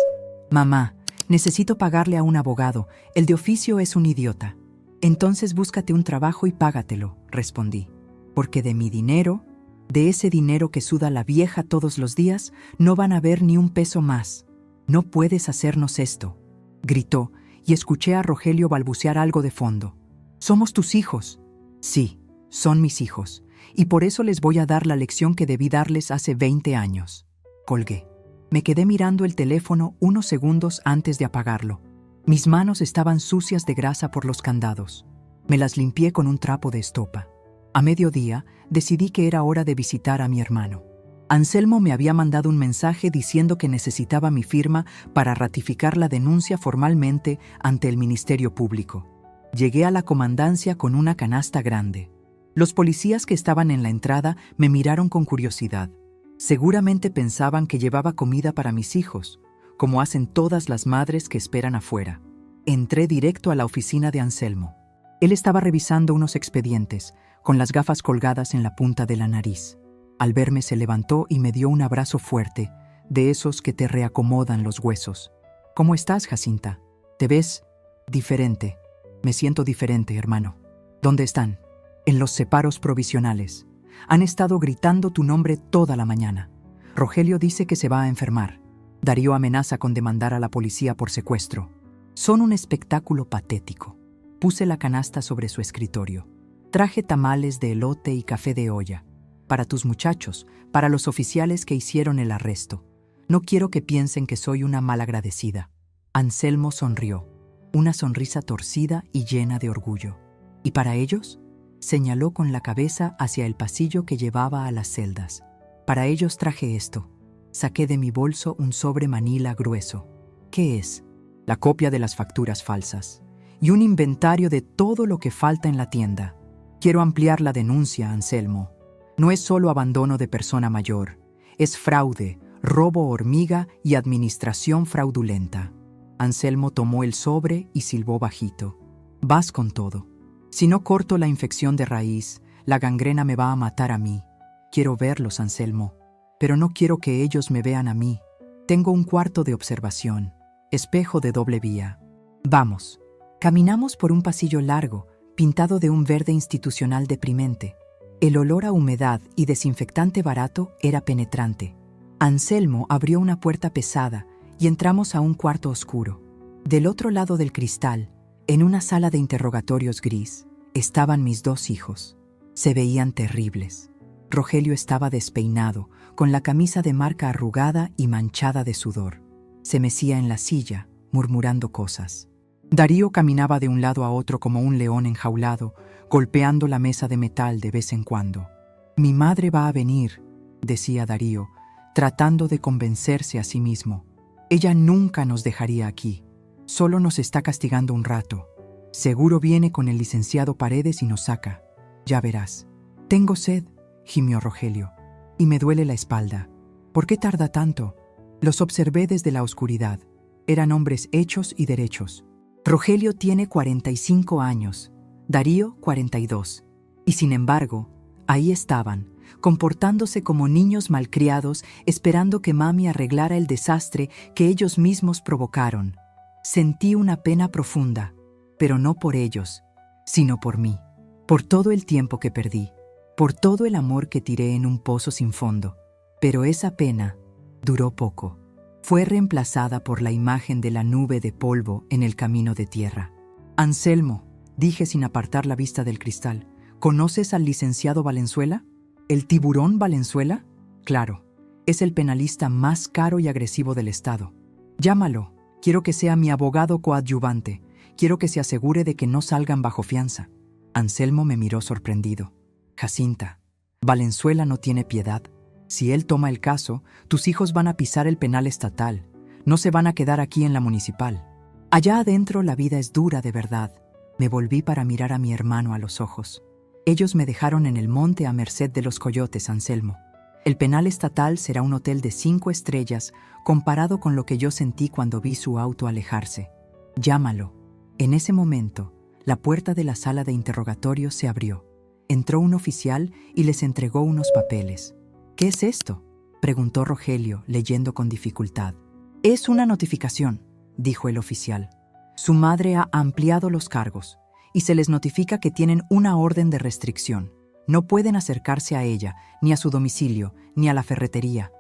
Mamá, necesito pagarle a un abogado. El de oficio es un idiota. Entonces búscate un trabajo y págatelo, respondí. Porque de mi dinero, de ese dinero que suda la vieja todos los días, no van a ver ni un peso más. No puedes hacernos esto, gritó, y escuché a Rogelio balbucear algo de fondo. ¿Somos tus hijos? Sí, son mis hijos, y por eso les voy a dar la lección que debí darles hace 20 años. Colgué. Me quedé mirando el teléfono unos segundos antes de apagarlo. Mis manos estaban sucias de grasa por los candados. Me las limpié con un trapo de estopa. A mediodía, decidí que era hora de visitar a mi hermano. Anselmo me había mandado un mensaje diciendo que necesitaba mi firma para ratificar la denuncia formalmente ante el Ministerio Público. Llegué a la comandancia con una canasta grande. Los policías que estaban en la entrada me miraron con curiosidad. Seguramente pensaban que llevaba comida para mis hijos, como hacen todas las madres que esperan afuera. Entré directo a la oficina de Anselmo. Él estaba revisando unos expedientes, con las gafas colgadas en la punta de la nariz. Al verme se levantó y me dio un abrazo fuerte, de esos que te reacomodan los huesos. ¿Cómo estás, Jacinta? ¿Te ves diferente? Me siento diferente, hermano. ¿Dónde están? En los separos provisionales. Han estado gritando tu nombre toda la mañana. Rogelio dice que se va a enfermar. Darío amenaza con demandar a la policía por secuestro. Son un espectáculo patético. Puse la canasta sobre su escritorio. Traje tamales de elote y café de olla. Para tus muchachos, para los oficiales que hicieron el arresto. No quiero que piensen que soy una malagradecida. Anselmo sonrió, una sonrisa torcida y llena de orgullo. ¿Y para ellos? Señaló con la cabeza hacia el pasillo que llevaba a las celdas. Para ellos traje esto. Saqué de mi bolso un sobre manila grueso. ¿Qué es? La copia de las facturas falsas. Y un inventario de todo lo que falta en la tienda. Quiero ampliar la denuncia, Anselmo. No es solo abandono de persona mayor, es fraude, robo hormiga y administración fraudulenta. Anselmo tomó el sobre y silbó bajito. Vas con todo. Si no corto la infección de raíz, la gangrena me va a matar a mí. Quiero verlos, Anselmo, pero no quiero que ellos me vean a mí. Tengo un cuarto de observación, espejo de doble vía. Vamos. Caminamos por un pasillo largo, pintado de un verde institucional deprimente. El olor a humedad y desinfectante barato era penetrante. Anselmo abrió una puerta pesada y entramos a un cuarto oscuro. Del otro lado del cristal, en una sala de interrogatorios gris, estaban mis 2 hijos. Se veían terribles. Rogelio estaba despeinado, con la camisa de marca arrugada y manchada de sudor. Se mecía en la silla, murmurando cosas. Darío caminaba de un lado a otro como un león enjaulado, golpeando la mesa de metal de vez en cuando. «Mi madre va a venir», decía Darío, tratando de convencerse a sí mismo. «Ella nunca nos dejaría aquí. Solo nos está castigando un rato. Seguro viene con el licenciado Paredes y nos saca. Ya verás». «Tengo sed», gimió Rogelio, «y me duele la espalda. ¿Por qué tarda tanto?» Los observé desde la oscuridad. Eran hombres hechos y derechos. Rogelio tiene 45 años, Darío 42. Y sin embargo, ahí estaban, comportándose como niños malcriados, esperando que mami arreglara el desastre que ellos mismos provocaron. Sentí una pena profunda, pero no por ellos, sino por mí, por todo el tiempo que perdí, por todo el amor que tiré en un pozo sin fondo. Pero esa pena duró poco. Fue reemplazada por la imagen de la nube de polvo en el camino de tierra. «Anselmo», dije sin apartar la vista del cristal, «¿conoces al licenciado Valenzuela? ¿El tiburón Valenzuela?» «Claro, es el penalista más caro y agresivo del estado. Llámalo, quiero que sea mi abogado coadyuvante, quiero que se asegure de que no salgan bajo fianza». Anselmo me miró sorprendido. «Jacinta, Valenzuela no tiene piedad. Si él toma el caso, tus hijos van a pisar el penal estatal. No se van a quedar aquí en la municipal. Allá adentro la vida es dura de verdad». Me volví para mirar a mi hermano a los ojos. «Ellos me dejaron en el monte a merced de los coyotes, Anselmo. El penal estatal será un hotel de 5 estrellas comparado con lo que yo sentí cuando vi su auto alejarse. Llámalo. En ese momento, la puerta de la sala de interrogatorio se abrió. Entró un oficial y les entregó unos papeles. «¿Qué es esto?», preguntó Rogelio, leyendo con dificultad. «Es una notificación», dijo el oficial. «Su madre ha ampliado los cargos y se les notifica que tienen una orden de restricción. No pueden acercarse a ella, ni a su domicilio, ni a la ferretería.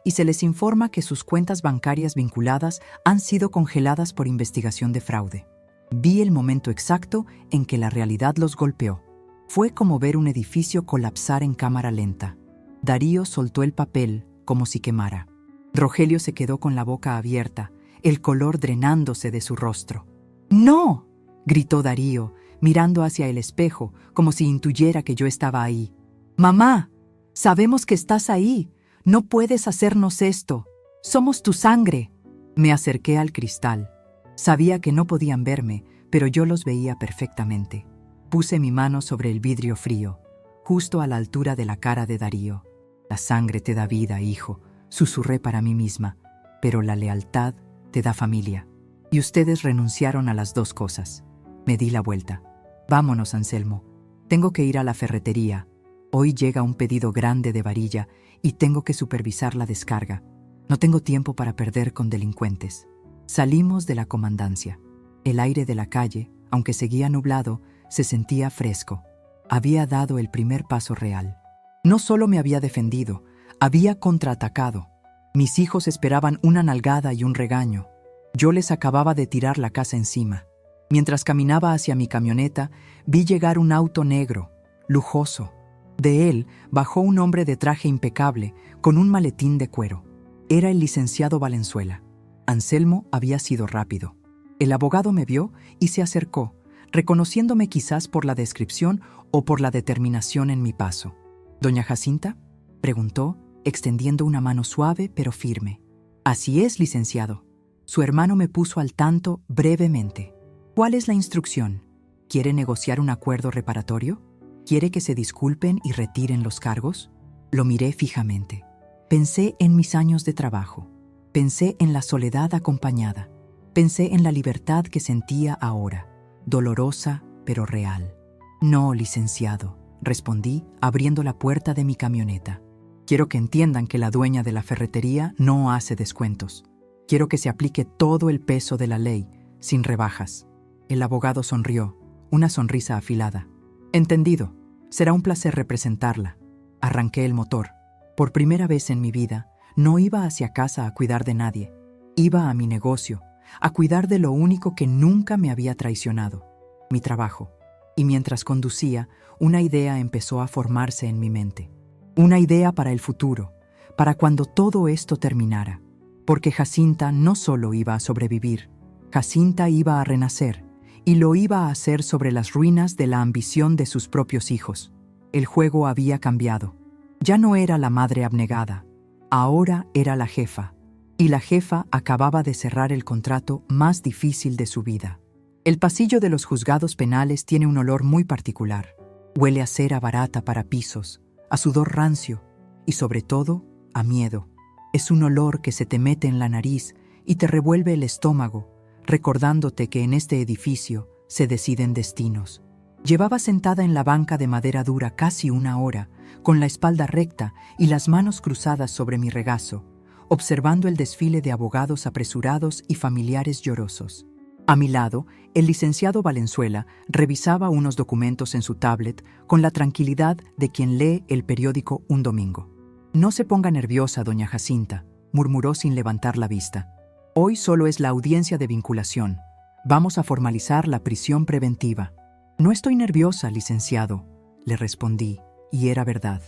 Y se les informa que sus cuentas bancarias vinculadas han sido congeladas por investigación de fraude». Vi el momento exacto en que la realidad los golpeó. Fue como ver un edificio colapsar en cámara lenta. Darío soltó el papel como si quemara. Rogelio se quedó con la boca abierta, el color drenándose de su rostro. «¡No!», gritó Darío, mirando hacia el espejo, como si intuyera que yo estaba ahí. «Mamá, sabemos que estás ahí. No puedes hacernos esto. Somos tu sangre». Me acerqué al cristal. Sabía que no podían verme, pero yo los veía perfectamente. Puse mi mano sobre el vidrio frío, justo a la altura de la cara de Darío. «La sangre te da vida, hijo», susurré para mí misma, «pero la lealtad te da familia. Y ustedes renunciaron a las dos cosas». Me di la vuelta. «Vámonos, Anselmo. Tengo que ir a la ferretería. Hoy llega un pedido grande de varilla y tengo que supervisar la descarga. No tengo tiempo para perder con delincuentes». Salimos de la comandancia. El aire de la calle, aunque seguía nublado, se sentía fresco. Había dado el primer paso real. No solo me había defendido, había contraatacado. Mis hijos esperaban una nalgada y un regaño. Yo les acababa de tirar la casa encima. Mientras caminaba hacia mi camioneta, vi llegar un auto negro, lujoso. De él bajó un hombre de traje impecable, con un maletín de cuero. Era el licenciado Valenzuela. Anselmo había sido rápido. El abogado me vio y se acercó, reconociéndome quizás por la descripción o por la determinación en mi paso. «¿Doña Jacinta?», preguntó, extendiendo una mano suave pero firme. «Así es, licenciado». Su hermano me puso al tanto brevemente. «¿Cuál es la instrucción? ¿Quiere negociar un acuerdo reparatorio? ¿Quiere que se disculpen y retiren los cargos?». Lo miré fijamente. Pensé en mis años de trabajo. Pensé en la soledad acompañada. Pensé en la libertad que sentía ahora, dolorosa pero real. «No, licenciado», respondí, abriendo la puerta de mi camioneta. «Quiero que entiendan que la dueña de la ferretería no hace descuentos. Quiero que se aplique todo el peso de la ley, sin rebajas». El abogado sonrió, una sonrisa afilada. «Entendido. Será un placer representarla». Arranqué el motor. Por primera vez en mi vida, no iba hacia casa a cuidar de nadie. Iba a mi negocio, a cuidar de lo único que nunca me había traicionado, mi trabajo. Y mientras conducía, una idea empezó a formarse en mi mente. Una idea para el futuro, para cuando todo esto terminara. Porque Jacinta no solo iba a sobrevivir, Jacinta iba a renacer, y lo iba a hacer sobre las ruinas de la ambición de sus propios hijos. El juego había cambiado. Ya no era la madre abnegada, ahora era la jefa. Y la jefa acababa de cerrar el contrato más difícil de su vida. El pasillo de los juzgados penales tiene un olor muy particular. Huele a cera barata para pisos, a sudor rancio y, sobre todo, a miedo. Es un olor que se te mete en la nariz y te revuelve el estómago, recordándote que en este edificio se deciden destinos. Llevaba sentada en la banca de madera dura casi una hora, con la espalda recta y las manos cruzadas sobre mi regazo, observando el desfile de abogados apresurados y familiares llorosos. A mi lado, el licenciado Valenzuela revisaba unos documentos en su tablet con la tranquilidad de quien lee el periódico un domingo. «No se ponga nerviosa, doña Jacinta», murmuró sin levantar la vista. «Hoy solo es la audiencia de vinculación. Vamos a formalizar la prisión preventiva». «No estoy nerviosa, licenciado», le respondí, y era verdad.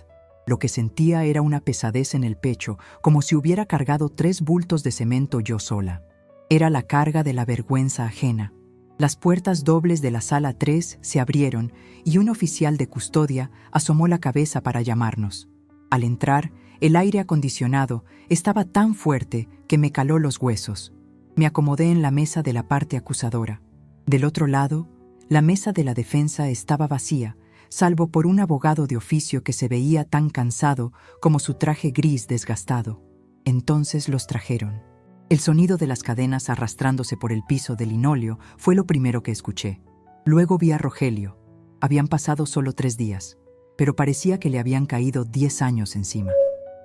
Lo que sentía era una pesadez en el pecho, como si hubiera cargado 3 bultos de cemento yo sola. Era la carga de la vergüenza ajena. Las puertas dobles de la sala 3 se abrieron y un oficial de custodia asomó la cabeza para llamarnos. Al entrar, el aire acondicionado estaba tan fuerte que me caló los huesos. Me acomodé en la mesa de la parte acusadora. Del otro lado, la mesa de la defensa estaba vacía, salvo por un abogado de oficio que se veía tan cansado como su traje gris desgastado. Entonces los trajeron. El sonido de las cadenas arrastrándose por el piso de linóleo fue lo primero que escuché. Luego vi a Rogelio. Habían pasado solo 3 días, pero parecía que le habían caído 10 años encima.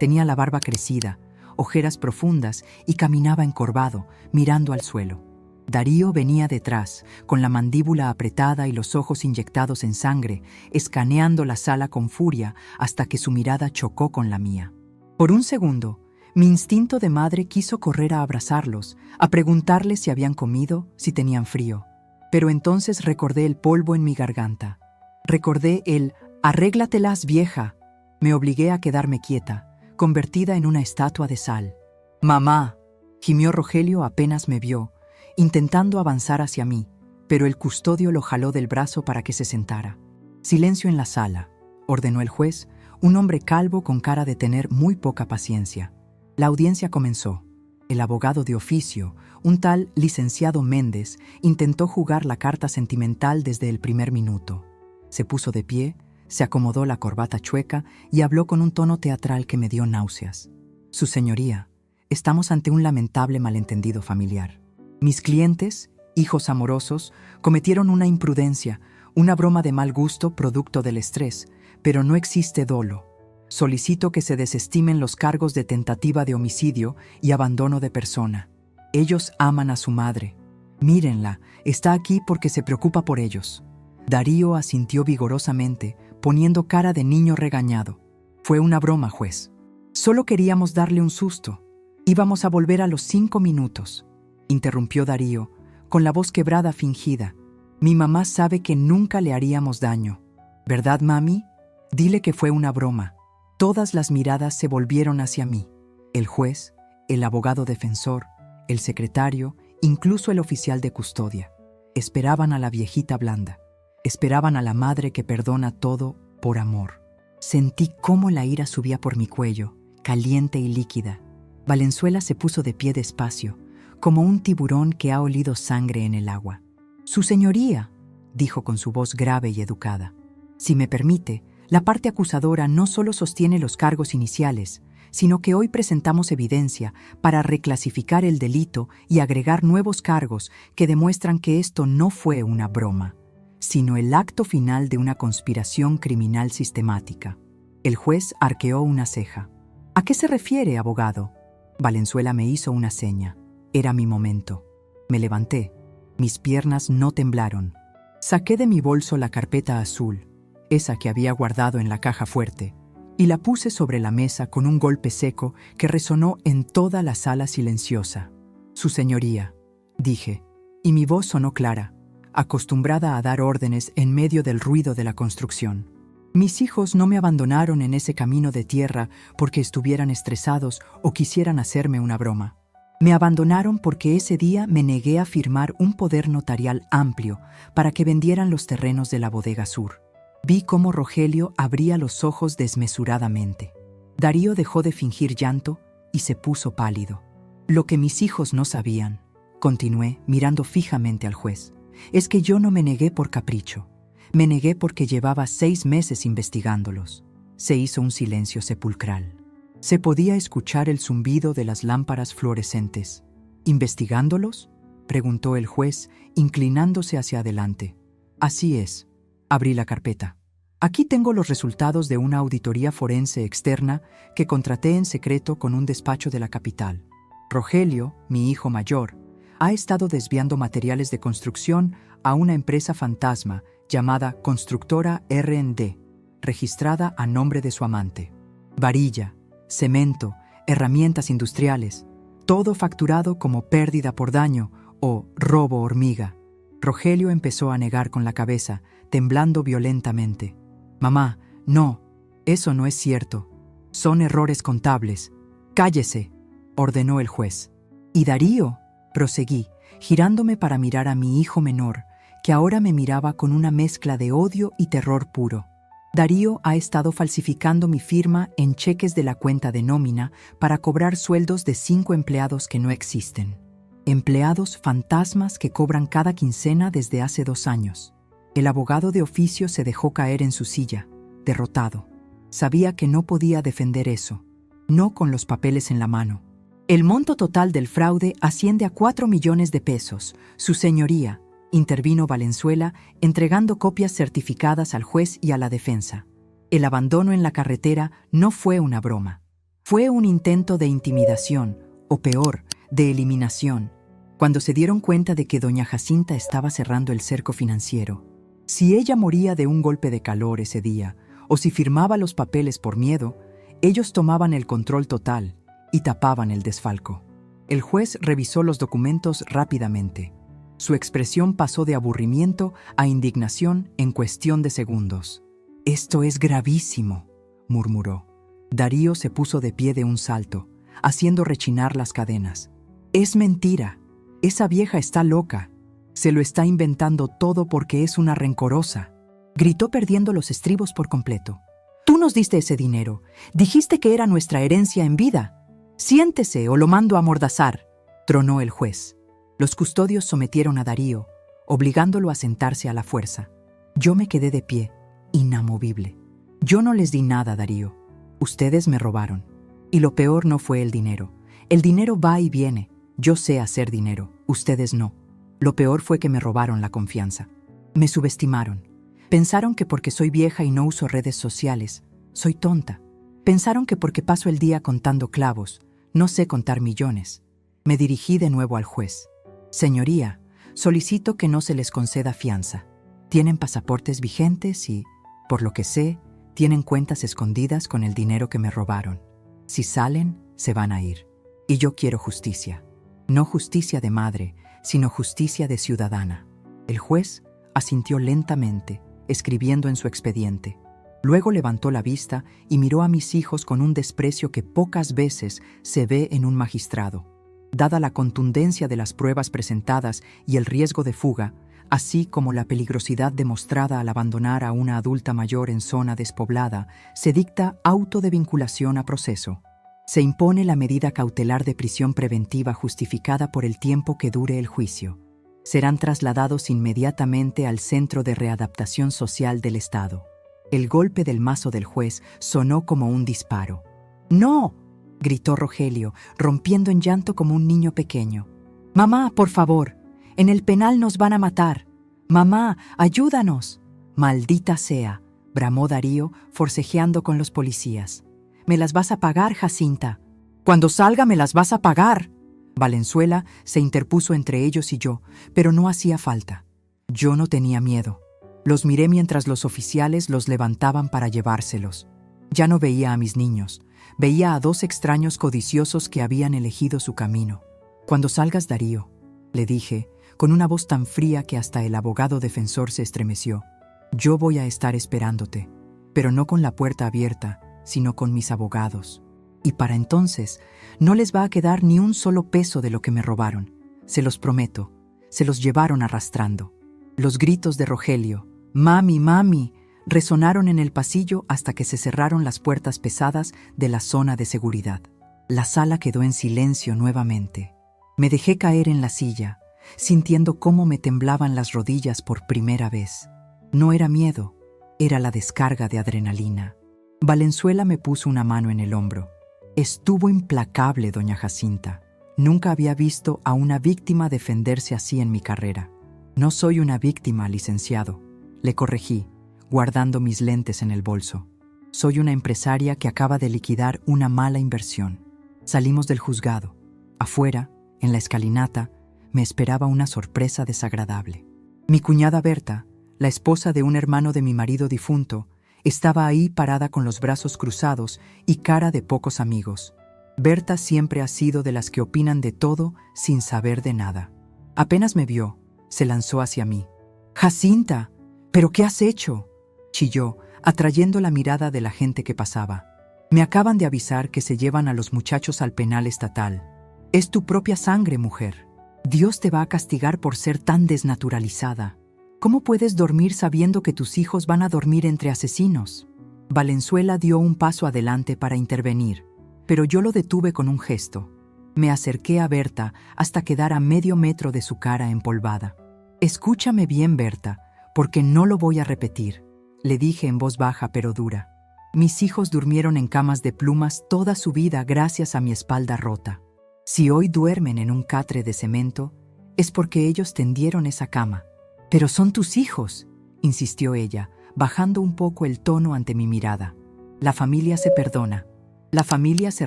Tenía la barba crecida, ojeras profundas y caminaba encorvado, mirando al suelo. Darío venía detrás, con la mandíbula apretada y los ojos inyectados en sangre, escaneando la sala con furia hasta que su mirada chocó con la mía. Por un segundo, mi instinto de madre quiso correr a abrazarlos, a preguntarles si habían comido, si tenían frío. Pero entonces recordé el polvo en mi garganta. Recordé el «arréglatelas, vieja». Me obligué a quedarme quieta, convertida en una estatua de sal. «Mamá», gimió Rogelio apenas me vio, intentando avanzar hacia mí, pero el custodio lo jaló del brazo para que se sentara. «Silencio en la sala», ordenó el juez, un hombre calvo con cara de tener muy poca paciencia. La audiencia comenzó. El abogado de oficio, un tal licenciado Méndez, intentó jugar la carta sentimental desde el primer minuto. Se puso de pie, se acomodó la corbata chueca y habló con un tono teatral que me dio náuseas. «Su señoría, estamos ante un lamentable malentendido familiar. Mis clientes, hijos amorosos, cometieron una imprudencia, una broma de mal gusto producto del estrés, pero no existe dolo. Solicito que se desestimen los cargos de tentativa de homicidio y abandono de persona. Ellos aman a su madre. Mírenla, está aquí porque se preocupa por ellos». Darío asintió vigorosamente, poniendo cara de niño regañado. «Fue una broma, juez. Solo queríamos darle un susto. Íbamos a volver a los 5 minutos», interrumpió Darío, con la voz quebrada fingida. «Mi mamá sabe que nunca le haríamos daño. ¿Verdad, mami? Dile que fue una broma». Todas las miradas se volvieron hacia mí. El juez, el abogado defensor, el secretario, incluso el oficial de custodia. Esperaban a la viejita blanda. Esperaban a la madre que perdona todo por amor. Sentí cómo la ira subía por mi cuello, caliente y líquida. Valenzuela se puso de pie despacio, como un tiburón que ha olido sangre en el agua. «Su señoría», dijo con su voz grave y educada. «Si me permite, la parte acusadora no solo sostiene los cargos iniciales, sino que hoy presentamos evidencia para reclasificar el delito y agregar nuevos cargos que demuestran que esto no fue una broma, sino el acto final de una conspiración criminal sistemática». El juez arqueó una ceja. «¿A qué se refiere, abogado?». Valenzuela me hizo una seña. Era mi momento. Me levanté. Mis piernas no temblaron. Saqué de mi bolso la carpeta azul, esa que había guardado en la caja fuerte, y la puse sobre la mesa con un golpe seco que resonó en toda la sala silenciosa. «Su señoría», dije, y mi voz sonó clara, acostumbrada a dar órdenes en medio del ruido de la construcción. Mis hijos no me abandonaron en ese camino de tierra porque estuvieran estresados o quisieran hacerme una broma. Me abandonaron porque ese día me negué a firmar un poder notarial amplio para que vendieran los terrenos de la Bodega Sur. Vi cómo Rogelio abría los ojos desmesuradamente. Darío dejó de fingir llanto y se puso pálido. «Lo que mis hijos no sabían», continué mirando fijamente al juez, «es que yo no me negué por capricho. Me negué porque llevaba 6 meses investigándolos». Se hizo un silencio sepulcral. Se podía escuchar el zumbido de las lámparas fluorescentes. «¿Investigándolos?», preguntó el juez, inclinándose hacia adelante. «Así es». Abrí la carpeta. «Aquí tengo los resultados de una auditoría forense externa que contraté en secreto con un despacho de la capital. Rogelio, mi hijo mayor, ha estado desviando materiales de construcción a una empresa fantasma llamada Constructora R&D, registrada a nombre de su amante. Varilla, cemento, herramientas industriales, todo facturado como pérdida por daño o robo hormiga». Rogelio empezó a negar con la cabeza, temblando violentamente. «Mamá, no, eso no es cierto. Son errores contables». «Cállese», ordenó el juez. «Y Darío», proseguí, girándome para mirar a mi hijo menor, que ahora me miraba con una mezcla de odio y terror puro. «Darío ha estado falsificando mi firma en cheques de la cuenta de nómina para cobrar sueldos de 5 empleados que no existen. Empleados fantasmas que cobran cada quincena desde hace 2 años. El abogado de oficio se dejó caer en su silla, derrotado. Sabía que no podía defender eso, no con los papeles en la mano. El monto total del fraude asciende a 4 millones de pesos. Su señoría, intervino Valenzuela, entregando copias certificadas al juez y a la defensa. El abandono en la carretera no fue una broma. Fue un intento de intimidación, o peor, de eliminación, cuando se dieron cuenta de que doña Jacinta estaba cerrando el cerco financiero. Si ella moría de un golpe de calor ese día, o si firmaba los papeles por miedo, ellos tomaban el control total y tapaban el desfalco. El juez revisó los documentos rápidamente. Su expresión pasó de aburrimiento a indignación en cuestión de segundos. «Esto es gravísimo», murmuró. Darío se puso de pie de un salto, haciendo rechinar las cadenas. «Es mentira. Esa vieja está loca. Se lo está inventando todo porque es una rencorosa», gritó perdiendo los estribos por completo. «Tú nos diste ese dinero. Dijiste que era nuestra herencia en vida. Siéntese o lo mando a amordazar», tronó el juez. Los custodios sometieron a Darío, obligándolo a sentarse a la fuerza. Yo me quedé de pie, inamovible. «Yo no les di nada, Darío. Ustedes me robaron. Y lo peor no fue el dinero. El dinero va y viene. Yo sé hacer dinero, ustedes no. Lo peor fue que me robaron la confianza. Me subestimaron. Pensaron que porque soy vieja y no uso redes sociales, soy tonta. Pensaron que porque paso el día contando clavos, no sé contar millones». Me dirigí de nuevo al juez. «Señoría, solicito que no se les conceda fianza. Tienen pasaportes vigentes y, por lo que sé, tienen cuentas escondidas con el dinero que me robaron. Si salen, se van a ir. Y yo quiero justicia. No justicia de madre, sino justicia de ciudadana». El juez asintió lentamente, escribiendo en su expediente. Luego levantó la vista y miró a mis hijos con un desprecio que pocas veces se ve en un magistrado. Dada la contundencia de las pruebas presentadas y el riesgo de fuga, así como la peligrosidad demostrada al abandonar a una adulta mayor en zona despoblada, se dicta auto de vinculación a proceso. Se impone la medida cautelar de prisión preventiva justificada por el tiempo que dure el juicio. Serán trasladados inmediatamente al Centro de Readaptación Social del Estado. El golpe del mazo del juez sonó como un disparo. «¡No!», gritó Rogelio, rompiendo en llanto como un niño pequeño. «Mamá, por favor, en el penal nos van a matar. Mamá, ayúdanos». «Maldita sea», bramó Darío, forcejeando con los policías. «Me las vas a pagar, Jacinta. Cuando salga me las vas a pagar». Valenzuela se interpuso entre ellos y yo, pero no hacía falta. Yo no tenía miedo. Los miré mientras los oficiales los levantaban para llevárselos. Ya no veía a mis niños. Veía a 2 extraños codiciosos que habían elegido su camino. «Cuando salgas, Darío», le dije, con una voz tan fría que hasta el abogado defensor se estremeció. «Yo voy a estar esperándote, pero no con la puerta abierta, sino con mis abogados. Y para entonces no les va a quedar ni un solo peso de lo que me robaron. Se los prometo, se los llevaron arrastrando». Los gritos de Rogelio, «¡Mami, mami!», resonaron en el pasillo hasta que se cerraron las puertas pesadas de la zona de seguridad. La sala quedó en silencio nuevamente. Me dejé caer en la silla, sintiendo cómo me temblaban las rodillas por primera vez. No era miedo, era la descarga de adrenalina. Valenzuela me puso una mano en el hombro. Estuvo implacable, doña Jacinta. Nunca había visto a una víctima defenderse así en mi carrera. «No soy una víctima, licenciado», le corregí, guardando mis lentes en el bolso. «Soy una empresaria que acaba de liquidar una mala inversión». Salimos del juzgado. Afuera, en la escalinata, me esperaba una sorpresa desagradable. Mi cuñada Berta, la esposa de un hermano de mi marido difunto, estaba ahí parada con los brazos cruzados y cara de pocos amigos. Berta siempre ha sido de las que opinan de todo sin saber de nada. Apenas me vio, se lanzó hacia mí. «Jacinta, ¿pero qué has hecho?», chilló, atrayendo la mirada de la gente que pasaba. «Me acaban de avisar que se llevan a los muchachos al penal estatal. Es tu propia sangre, mujer. Dios te va a castigar por ser tan desnaturalizada. ¿Cómo puedes dormir sabiendo que tus hijos van a dormir entre asesinos?». Valenzuela dio un paso adelante para intervenir, pero yo lo detuve con un gesto. Me acerqué a Berta hasta quedar a medio metro de su cara empolvada. «Escúchame bien, Berta. porque no lo voy a repetir, le dije en voz baja pero dura. Mis hijos durmieron en camas de plumas toda su vida gracias a mi espalda rota. Si hoy duermen en un catre de cemento, es porque ellos tendieron esa cama. Pero son tus hijos, insistió ella, bajando un poco el tono ante mi mirada. La familia se perdona, la familia se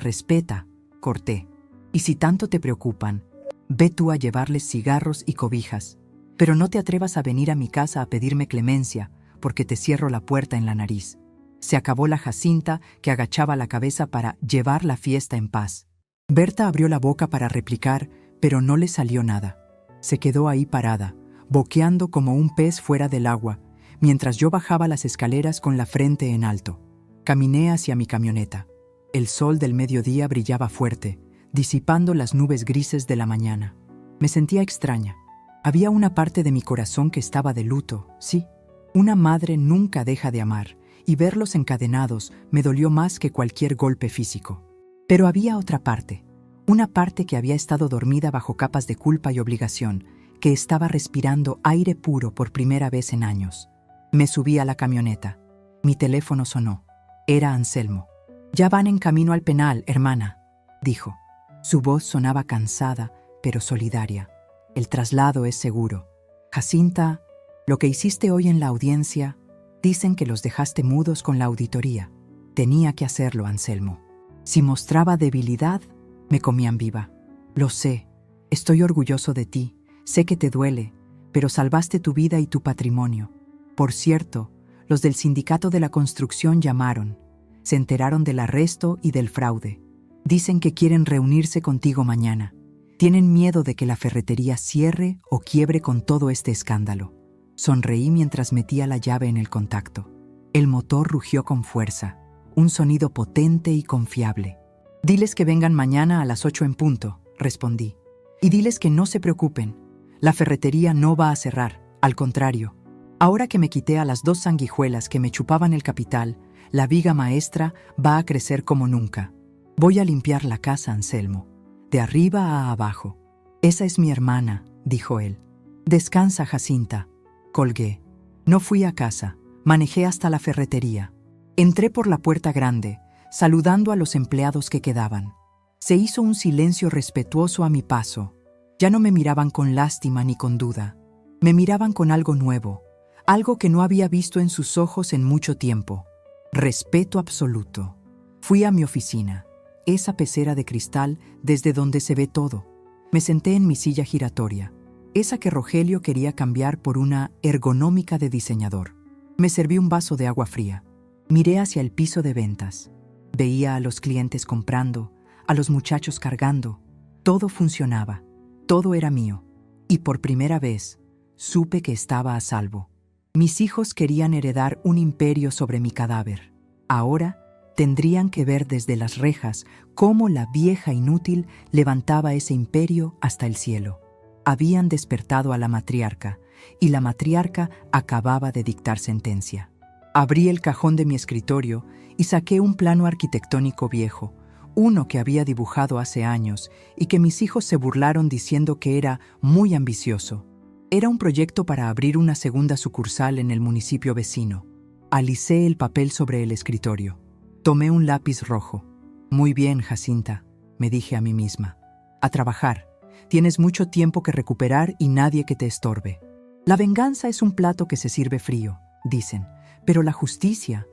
respeta, corté. Y si tanto te preocupan, ve tú a llevarles cigarros y cobijas. Pero no te atrevas a venir a mi casa a pedirme clemencia, porque te cierro la puerta en la nariz. Se acabó la Jacinta, que agachaba la cabeza para llevar la fiesta en paz. Berta abrió la boca para replicar, pero no le salió nada. Se quedó ahí parada, boqueando como un pez fuera del agua, mientras yo bajaba las escaleras con la frente en alto. Caminé hacia mi camioneta. El sol del mediodía brillaba fuerte, disipando las nubes grises de la mañana. Me sentía extraña. Había una parte de mi corazón que estaba de luto, sí. Una madre nunca deja de amar, y verlos encadenados me dolió más que cualquier golpe físico. Pero había otra parte, una parte que había estado dormida bajo capas de culpa y obligación, que estaba respirando aire puro por primera vez en años. Me subí a la camioneta. Mi teléfono sonó. Era Anselmo. «Ya van en camino al penal, hermana», dijo. Su voz sonaba cansada, pero solidaria. «El traslado es seguro. Jacinta, lo que hiciste hoy en la audiencia, dicen que los dejaste mudos con la auditoría. Tenía que hacerlo, Anselmo. Si mostraba debilidad, me comían viva. Lo sé, estoy orgulloso de ti, sé que te duele, pero salvaste tu vida y tu patrimonio. Por cierto, los del sindicato de la construcción llamaron. Se enteraron del arresto y del fraude. Dicen que quieren reunirse contigo mañana. Tienen miedo de que la ferretería cierre o quiebre con todo este escándalo». Sonreí mientras metía la llave en el contacto. El motor rugió con fuerza, un sonido potente y confiable. «Diles que vengan mañana a las 8 en punto», respondí. «Y diles que no se preocupen. La ferretería no va a cerrar, al contrario. Ahora que me quité a las 2 sanguijuelas que me chupaban el capital, la viga maestra va a crecer como nunca. Voy a limpiar la casa, Anselmo, de arriba a abajo». «Esa es mi hermana», dijo él. «Descansa, Jacinta». Colgué. No fui a casa, manejé hasta la ferretería. Entré por la puerta grande, saludando a los empleados que quedaban. Se hizo un silencio respetuoso a mi paso. Ya no me miraban con lástima ni con duda. Me miraban con algo nuevo, algo que no había visto en sus ojos en mucho tiempo. Respeto absoluto. Fui a mi oficina, esa pecera de cristal desde donde se ve todo. Me senté en mi silla giratoria, esa que Rogelio quería cambiar por una ergonómica de diseñador. Me serví un vaso de agua fría. Miré hacia el piso de ventas. Veía a los clientes comprando, a los muchachos cargando. Todo funcionaba, todo era mío. Y por primera vez, supe que estaba a salvo. Mis hijos querían heredar un imperio sobre mi cadáver. Ahora tendrían que ver desde las rejas cómo la vieja inútil levantaba ese imperio hasta el cielo. Habían despertado a la matriarca, y la matriarca acababa de dictar sentencia. Abrí el cajón de mi escritorio y saqué un plano arquitectónico viejo, uno que había dibujado hace años y que mis hijos se burlaron diciendo que era muy ambicioso. Era un proyecto para abrir una segunda sucursal en el municipio vecino. Alicé el papel sobre el escritorio. Tomé un lápiz rojo. «Muy bien, Jacinta», me dije a mí misma. «A trabajar. Tienes mucho tiempo que recuperar y nadie que te estorbe. La venganza es un plato que se sirve frío», dicen, «pero la justicia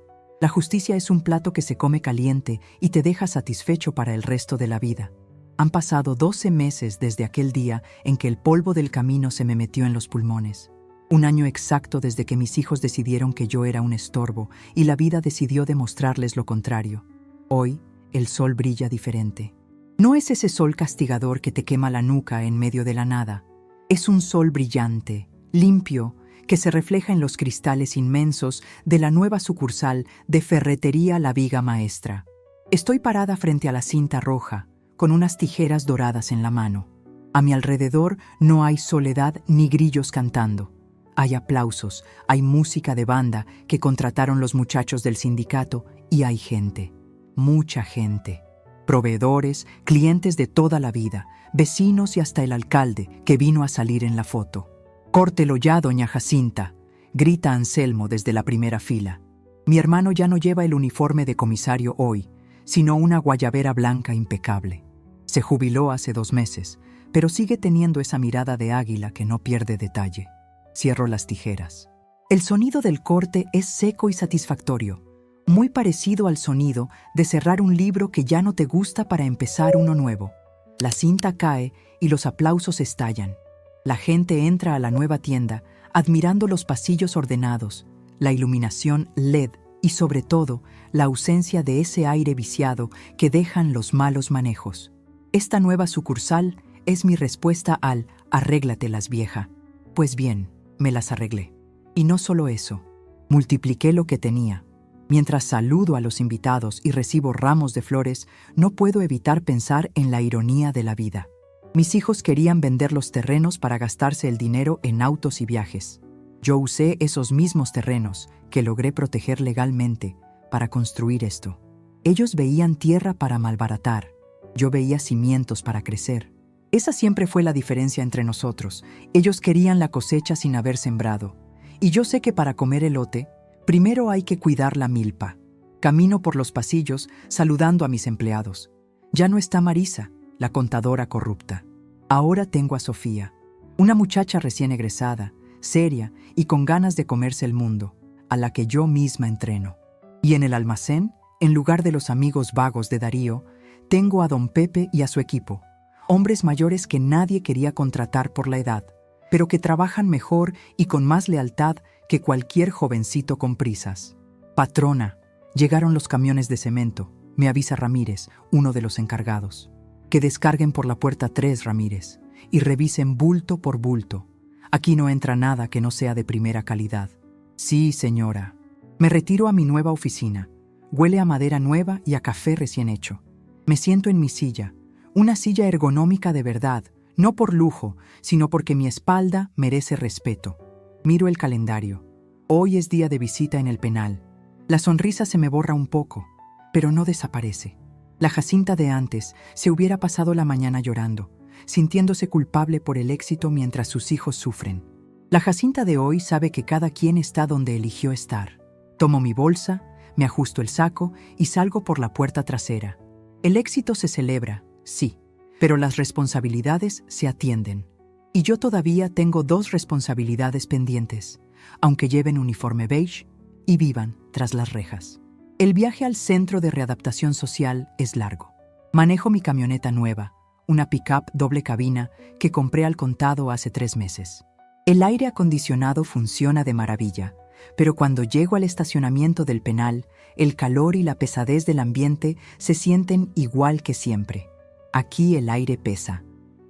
es un plato que se come caliente y te deja satisfecho para el resto de la vida». Han pasado 12 meses desde aquel día en que el polvo del camino se me metió en los pulmones. Un año exacto desde que mis hijos decidieron que yo era un estorbo y la vida decidió demostrarles lo contrario. Hoy, el sol brilla diferente. No es ese sol castigador que te quema la nuca en medio de la nada. Es un sol brillante, limpio, que se refleja en los cristales inmensos de la nueva sucursal de Ferretería La Viga Maestra. Estoy parada frente a la cinta roja, con unas tijeras doradas en la mano. A mi alrededor no hay soledad ni grillos cantando. Hay aplausos, hay música de banda que contrataron los muchachos del sindicato y hay gente, mucha gente. Proveedores, clientes de toda la vida, vecinos y hasta el alcalde que vino a salir en la foto. «Córtelo ya, doña Jacinta», grita Anselmo desde la primera fila. Mi hermano ya no lleva el uniforme de comisario hoy, sino una guayabera blanca impecable. Se jubiló hace 2 meses, pero sigue teniendo esa mirada de águila que no pierde detalle. Cierro las tijeras. El sonido del corte es seco y satisfactorio, muy parecido al sonido de cerrar un libro que ya no te gusta para empezar uno nuevo. La cinta cae y los aplausos estallan. La gente entra a la nueva tienda, admirando los pasillos ordenados, la iluminación LED y sobre todo, la ausencia de ese aire viciado que dejan los malos manejos. Esta nueva sucursal es mi respuesta al «arréglatelas, vieja». Pues bien, me las arreglé. Y no solo eso, multipliqué lo que tenía. Mientras saludo a los invitados y recibo ramos de flores, no puedo evitar pensar en la ironía de la vida. Mis hijos querían vender los terrenos para gastarse el dinero en autos y viajes. Yo usé esos mismos terrenos, que logré proteger legalmente, para construir esto. Ellos veían tierra para malbaratar, yo veía cimientos para crecer. Esa siempre fue la diferencia entre nosotros. Ellos querían la cosecha sin haber sembrado. Y yo sé que para comer elote, primero hay que cuidar la milpa. Camino por los pasillos, saludando a mis empleados. Ya no está Marisa, la contadora corrupta. Ahora tengo a Sofía, una muchacha recién egresada, seria y con ganas de comerse el mundo, a la que yo misma entreno. Y en el almacén, en lugar de los amigos vagos de Darío, tengo a don Pepe y a su equipo, hombres mayores que nadie quería contratar por la edad, pero que trabajan mejor y con más lealtad que cualquier jovencito con prisas. Patrona, llegaron los camiones de cemento, me avisa Ramírez, uno de los encargados. Que descarguen por la puerta 3, Ramírez, y revisen bulto por bulto. Aquí no entra nada que no sea de primera calidad. Sí, señora. Me retiro a mi nueva oficina. Huele a madera nueva y a café recién hecho. Me siento en mi silla, una silla ergonómica de verdad, no por lujo, sino porque mi espalda merece respeto. Miro el calendario. Hoy es día de visita en el penal. La sonrisa se me borra un poco, pero no desaparece. La Jacinta de antes se hubiera pasado la mañana llorando, sintiéndose culpable por el éxito mientras sus hijos sufren. La Jacinta de hoy sabe que cada quien está donde eligió estar. Tomo mi bolsa, me ajusto el saco y salgo por la puerta trasera. El éxito se celebra, sí, pero las responsabilidades se atienden. Y yo todavía tengo 2 responsabilidades pendientes, aunque lleven uniforme beige y vivan tras las rejas. El viaje al centro de readaptación social es largo. Manejo mi camioneta nueva, una pick-up doble cabina que compré al contado hace 3 meses. El aire acondicionado funciona de maravilla, pero cuando llego al estacionamiento del penal, el calor y la pesadez del ambiente se sienten igual que siempre. Aquí el aire pesa,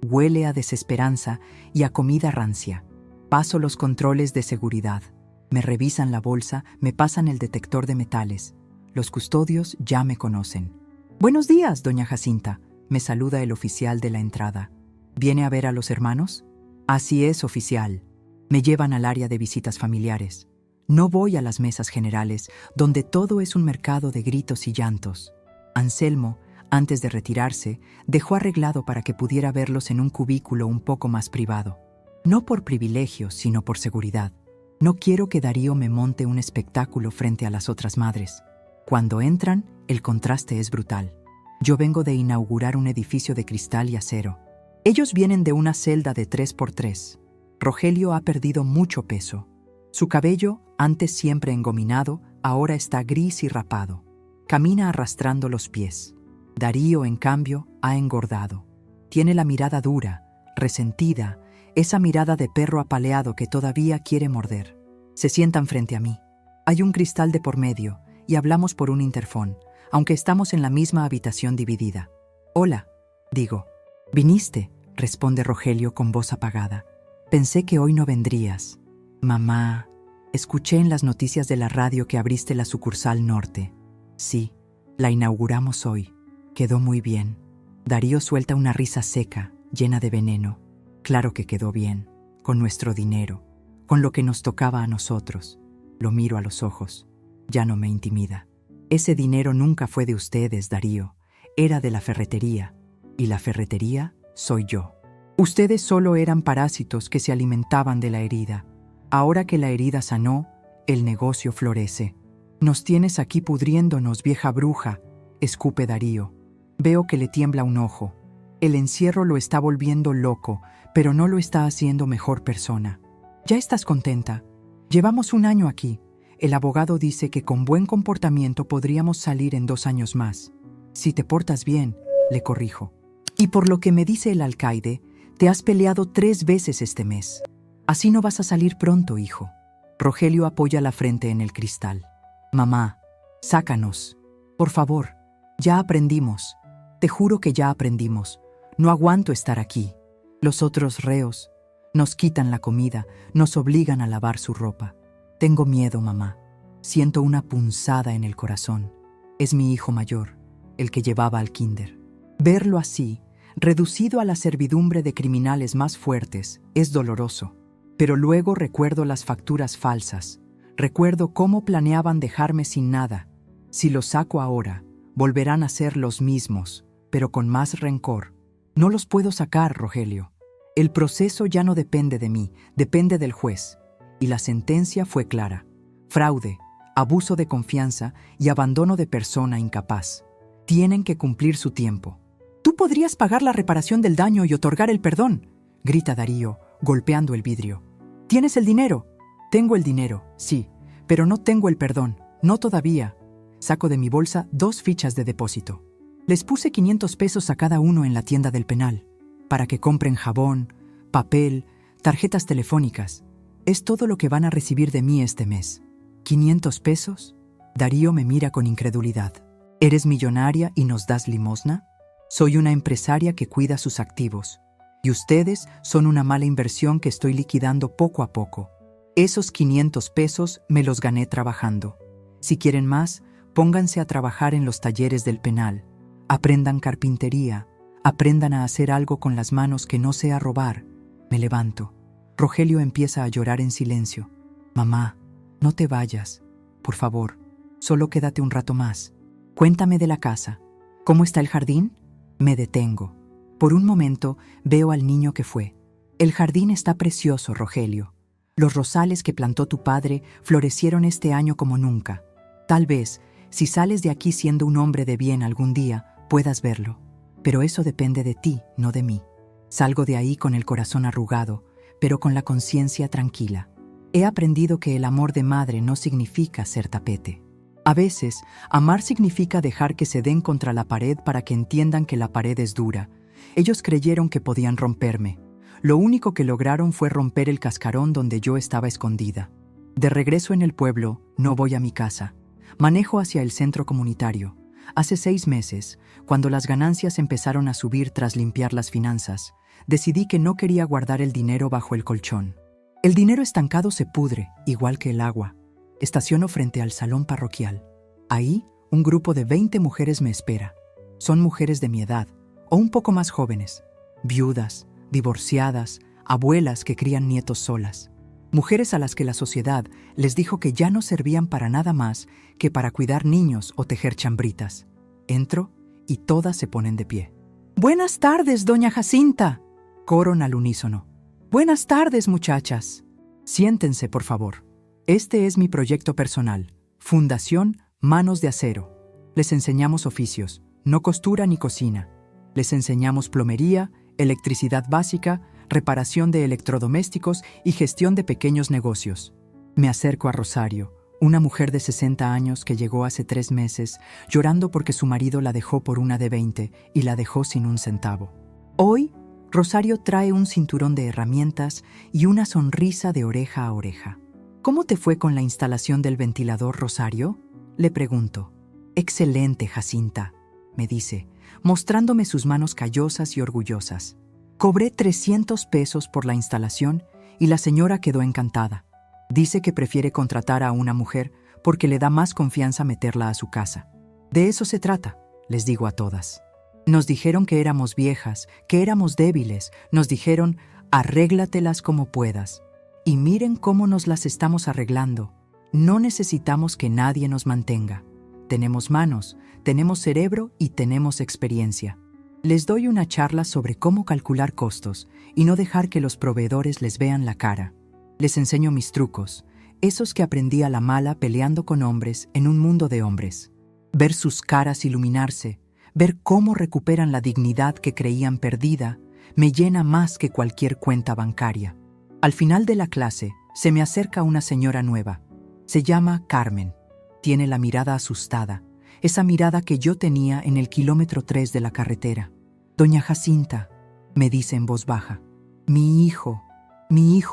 huele a desesperanza y a comida rancia. Paso los controles de seguridad. Me revisan la bolsa, me pasan el detector de metales. Los custodios ya me conocen. «Buenos días, doña Jacinta», me saluda el oficial de la entrada. «¿Viene a ver a los hermanos?» «Así es, oficial». Me llevan al área de visitas familiares. No voy a las mesas generales, donde todo es un mercado de gritos y llantos. Anselmo, antes de retirarse, dejó arreglado para que pudiera verlos en un cubículo un poco más privado. No por privilegio, sino por seguridad. No quiero que Darío me monte un espectáculo frente a las otras madres. Cuando entran, el contraste es brutal. Yo vengo de inaugurar un edificio de cristal y acero. Ellos vienen de una celda de 3x3. Rogelio ha perdido mucho peso. Su cabello, antes siempre engominado, ahora está gris y rapado. Camina arrastrando los pies. Darío, en cambio, ha engordado. Tiene la mirada dura, resentida, esa mirada de perro apaleado que todavía quiere morder. Se sientan frente a mí. Hay un cristal de por medio y hablamos por un interfón, aunque estamos en la misma habitación dividida. «Hola», digo. «¿Viniste?», responde Rogelio con voz apagada. «Pensé que hoy no vendrías». «Mamá, escuché en las noticias de la radio que abriste la sucursal norte». «Sí, la inauguramos hoy. Quedó muy bien». Darío suelta una risa seca, llena de veneno. Claro que quedó bien, con nuestro dinero, con lo que nos tocaba a nosotros. Lo miro a los ojos. Ya no me intimida. Ese dinero nunca fue de ustedes, Darío. Era de la ferretería. Y la ferretería soy yo. Ustedes solo eran parásitos que se alimentaban de la herida. Ahora que la herida sanó, el negocio florece. Nos tienes aquí pudriéndonos, vieja bruja, escupe Darío. Veo que le tiembla un ojo. El encierro lo está volviendo loco, pero no lo está haciendo mejor persona. ¿Ya estás contenta? Llevamos un año aquí. El abogado dice que con buen comportamiento podríamos salir en 2 años más. Si te portas bien, le corrijo. Y por lo que me dice el alcaide, te has peleado 3 veces este mes. Así no vas a salir pronto, hijo. Rogelio apoya la frente en el cristal. Mamá, sácanos. Por favor, ya aprendimos. Te juro que ya aprendimos. No aguanto estar aquí. Los otros reos nos quitan la comida, nos obligan a lavar su ropa. Tengo miedo, mamá. Siento una punzada en el corazón. Es mi hijo mayor, el que llevaba al kinder. Verlo así, reducido a la servidumbre de criminales más fuertes, es doloroso. Pero luego recuerdo las facturas falsas. Recuerdo cómo planeaban dejarme sin nada. Si los saco ahora, volverán a ser los mismos, pero con más rencor. No los puedo sacar, Rogelio. El proceso ya no depende de mí, depende del juez. Y la sentencia fue clara. Fraude, abuso de confianza y abandono de persona incapaz. Tienen que cumplir su tiempo. Tú podrías pagar la reparación del daño y otorgar el perdón, grita Darío, golpeando el vidrio. ¿Tienes el dinero? Tengo el dinero, sí, pero no tengo el perdón, no todavía. Saco de mi bolsa 2 fichas de depósito. Les puse 500 pesos a cada uno en la tienda del penal, para que compren jabón, papel, tarjetas telefónicas. Es todo lo que van a recibir de mí este mes. ¿500 pesos? Darío me mira con incredulidad. ¿Eres millonaria y nos das limosna? Soy una empresaria que cuida sus activos. Y ustedes son una mala inversión que estoy liquidando poco a poco. Esos 500 pesos me los gané trabajando. Si quieren más, pónganse a trabajar en los talleres del penal. Aprendan carpintería. Aprendan a hacer algo con las manos que no sea robar. Me levanto. Rogelio empieza a llorar en silencio. Mamá, no te vayas. Por favor, solo quédate un rato más. Cuéntame de la casa. ¿Cómo está el jardín? Me detengo. Por un momento veo al niño que fue. El jardín está precioso, Rogelio. Los rosales que plantó tu padre florecieron este año como nunca. Tal vez, si sales de aquí siendo un hombre de bien algún día, puedas verlo. Pero eso depende de ti, no de mí. Salgo de ahí con el corazón arrugado, pero con la conciencia tranquila. He aprendido que el amor de madre no significa ser tapete. A veces, amar significa dejar que se den contra la pared para que entiendan que la pared es dura. Ellos creyeron que podían romperme. Lo único que lograron fue romper el cascarón donde yo estaba escondida. De regreso en el pueblo, no voy a mi casa. Manejo hacia el centro comunitario. Hace 6 meses, cuando las ganancias empezaron a subir tras limpiar las finanzas, decidí que no quería guardar el dinero bajo el colchón. El dinero estancado se pudre, igual que el agua. Estaciono frente al salón parroquial. Ahí, un grupo de 20 mujeres me espera. Son mujeres de mi edad, o un poco más jóvenes. Viudas, divorciadas, abuelas que crían nietos solas. Mujeres a las que la sociedad les dijo que ya no servían para nada más que para cuidar niños o tejer chambritas. Entro y todas se ponen de pie. «Buenas tardes, doña Jacinta», coron al unísono. «Buenas tardes, muchachas. Siéntense, por favor. Este es mi proyecto personal, Fundación Manos de Acero. Les enseñamos oficios, no costura ni cocina. Les enseñamos plomería, electricidad básica, reparación de electrodomésticos y gestión de pequeños negocios». Me acerco a Rosario, una mujer de 60 años que llegó hace 3 meses, llorando porque su marido la dejó por una de 20 y la dejó sin un centavo. Hoy, Rosario trae un cinturón de herramientas y una sonrisa de oreja a oreja. «¿Cómo te fue con la instalación del ventilador, Rosario?», le pregunto. «Excelente, Jacinta», me dice, mostrándome sus manos callosas y orgullosas. Cobré 300 pesos por la instalación y la señora quedó encantada. Dice que prefiere contratar a una mujer porque le da más confianza meterla a su casa. De eso se trata, les digo a todas. Nos dijeron que éramos viejas, que éramos débiles. Nos dijeron, arréglatelas como puedas. Y miren cómo nos las estamos arreglando. No necesitamos que nadie nos mantenga. Tenemos manos, tenemos cerebro y tenemos experiencia. Les doy una charla sobre cómo calcular costos y no dejar que los proveedores les vean la cara. Les enseño mis trucos, esos que aprendí a la mala peleando con hombres en un mundo de hombres. Ver sus caras iluminarse, ver cómo recuperan la dignidad que creían perdida, me llena más que cualquier cuenta bancaria. Al final de la clase, se me acerca una señora nueva. Se llama Carmen. Tiene la mirada asustada, esa mirada que yo tenía en el kilómetro 3 de la carretera. «Doña Jacinta», me dice en voz baja, mi hijo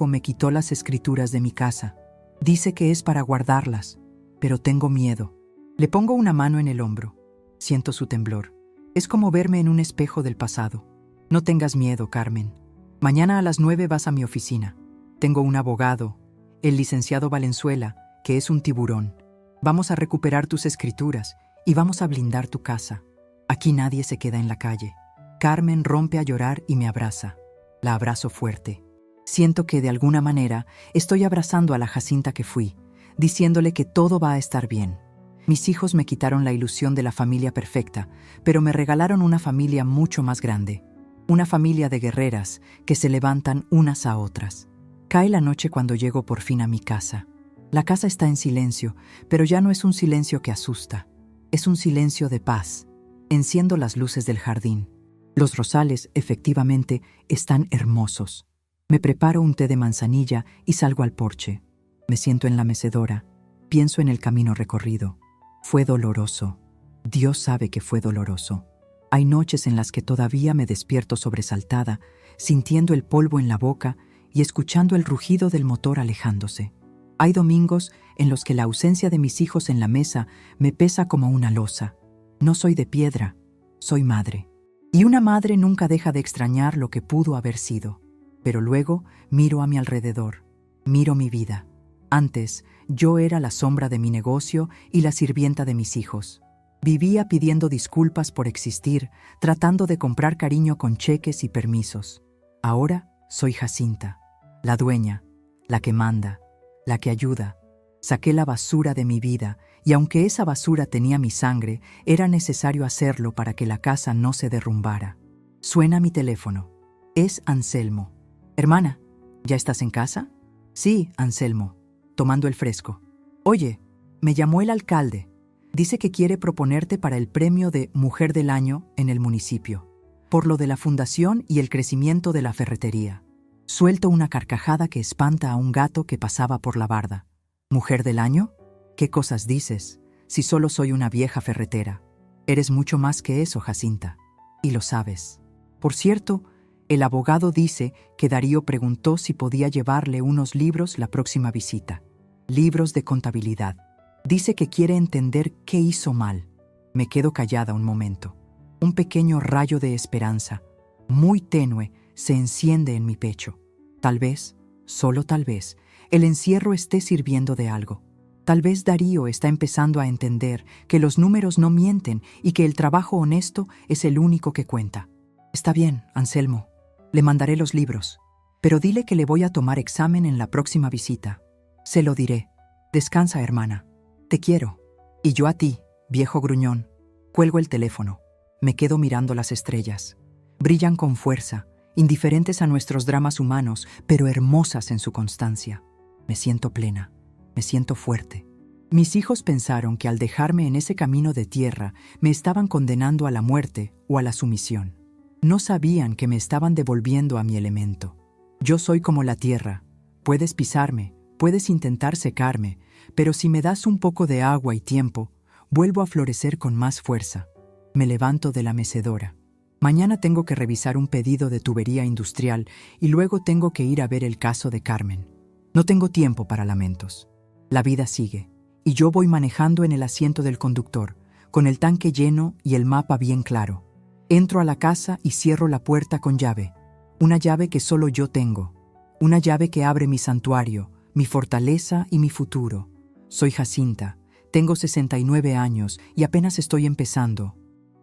me quitó las escrituras de mi casa. Dice que es para guardarlas, pero tengo miedo». Le pongo una mano en el hombro. Siento su temblor. Es como verme en un espejo del pasado. «No tengas miedo, Carmen. Mañana a las 9 vas a mi oficina. Tengo un abogado, el licenciado Valenzuela, que es un tiburón. Vamos a recuperar tus escrituras y vamos a blindar tu casa. Aquí nadie se queda en la calle». Carmen rompe a llorar y me abraza. La abrazo fuerte. Siento que de alguna manera estoy abrazando a la Jacinta que fui, diciéndole que todo va a estar bien. Mis hijos me quitaron la ilusión de la familia perfecta, pero me regalaron una familia mucho más grande. Una familia de guerreras que se levantan unas a otras. Cae la noche cuando llego por fin a mi casa. La casa está en silencio, pero ya no es un silencio que asusta. Es un silencio de paz. Enciendo las luces del jardín. Los rosales, efectivamente, están hermosos. Me preparo un té de manzanilla y salgo al porche. Me siento en la mecedora. Pienso en el camino recorrido. Fue doloroso. Dios sabe que fue doloroso. Hay noches en las que todavía me despierto sobresaltada, sintiendo el polvo en la boca y escuchando el rugido del motor alejándose. Hay domingos en los que la ausencia de mis hijos en la mesa me pesa como una losa. No soy de piedra, soy madre. Y una madre nunca deja de extrañar lo que pudo haber sido. Pero luego miro a mi alrededor, miro mi vida. Antes, yo era la sombra de mi negocio y la sirvienta de mis hijos. Vivía pidiendo disculpas por existir, tratando de comprar cariño con cheques y permisos. Ahora soy Jacinta, la dueña, la que manda, la que ayuda. Saqué la basura de mi vida, y aunque esa basura tenía mi sangre, era necesario hacerlo para que la casa no se derrumbara. Suena mi teléfono. Es Anselmo. «Hermana, ¿ya estás en casa?» «Sí, Anselmo», tomando el fresco. «Oye, me llamó el alcalde. Dice que quiere proponerte para el premio de Mujer del Año en el municipio, por lo de la fundación y el crecimiento de la ferretería». Suelto una carcajada que espanta a un gato que pasaba por la barda. «¿Mujer del Año? ¿Qué cosas dices? Si solo soy una vieja ferretera. Eres mucho más que eso, Jacinta. Y lo sabes. Por cierto, el abogado dice que Darío preguntó si podía llevarle unos libros la próxima visita. Libros de contabilidad. Dice que quiere entender qué hizo mal». Me quedo callada un momento. Un pequeño rayo de esperanza, muy tenue, se enciende en mi pecho. Tal vez, solo tal vez, el encierro esté sirviendo de algo. Tal vez Darío está empezando a entender que los números no mienten y que el trabajo honesto es el único que cuenta. «Está bien, Anselmo. Le mandaré los libros. Pero dile que le voy a tomar examen en la próxima visita». «Se lo diré. Descansa, hermana. Te quiero». «Y yo a ti, viejo gruñón». Cuelgo el teléfono. Me quedo mirando las estrellas. Brillan con fuerza, indiferentes a nuestros dramas humanos, pero hermosas en su constancia. Me siento plena, me siento fuerte. Mis hijos pensaron que al dejarme en ese camino de tierra me estaban condenando a la muerte o a la sumisión. No sabían que me estaban devolviendo a mi elemento. Yo soy como la tierra. Puedes pisarme, puedes intentar secarme, pero si me das un poco de agua y tiempo, vuelvo a florecer con más fuerza. Me levanto de la mecedora. Mañana tengo que revisar un pedido de tubería industrial y luego tengo que ir a ver el caso de Carmen. No tengo tiempo para lamentos. La vida sigue, y yo voy manejando en el asiento del conductor, con el tanque lleno y el mapa bien claro. Entro a la casa y cierro la puerta con llave. Una llave que solo yo tengo. Una llave que abre mi santuario, mi fortaleza y mi futuro. Soy Jacinta, tengo 69 años y apenas estoy empezando.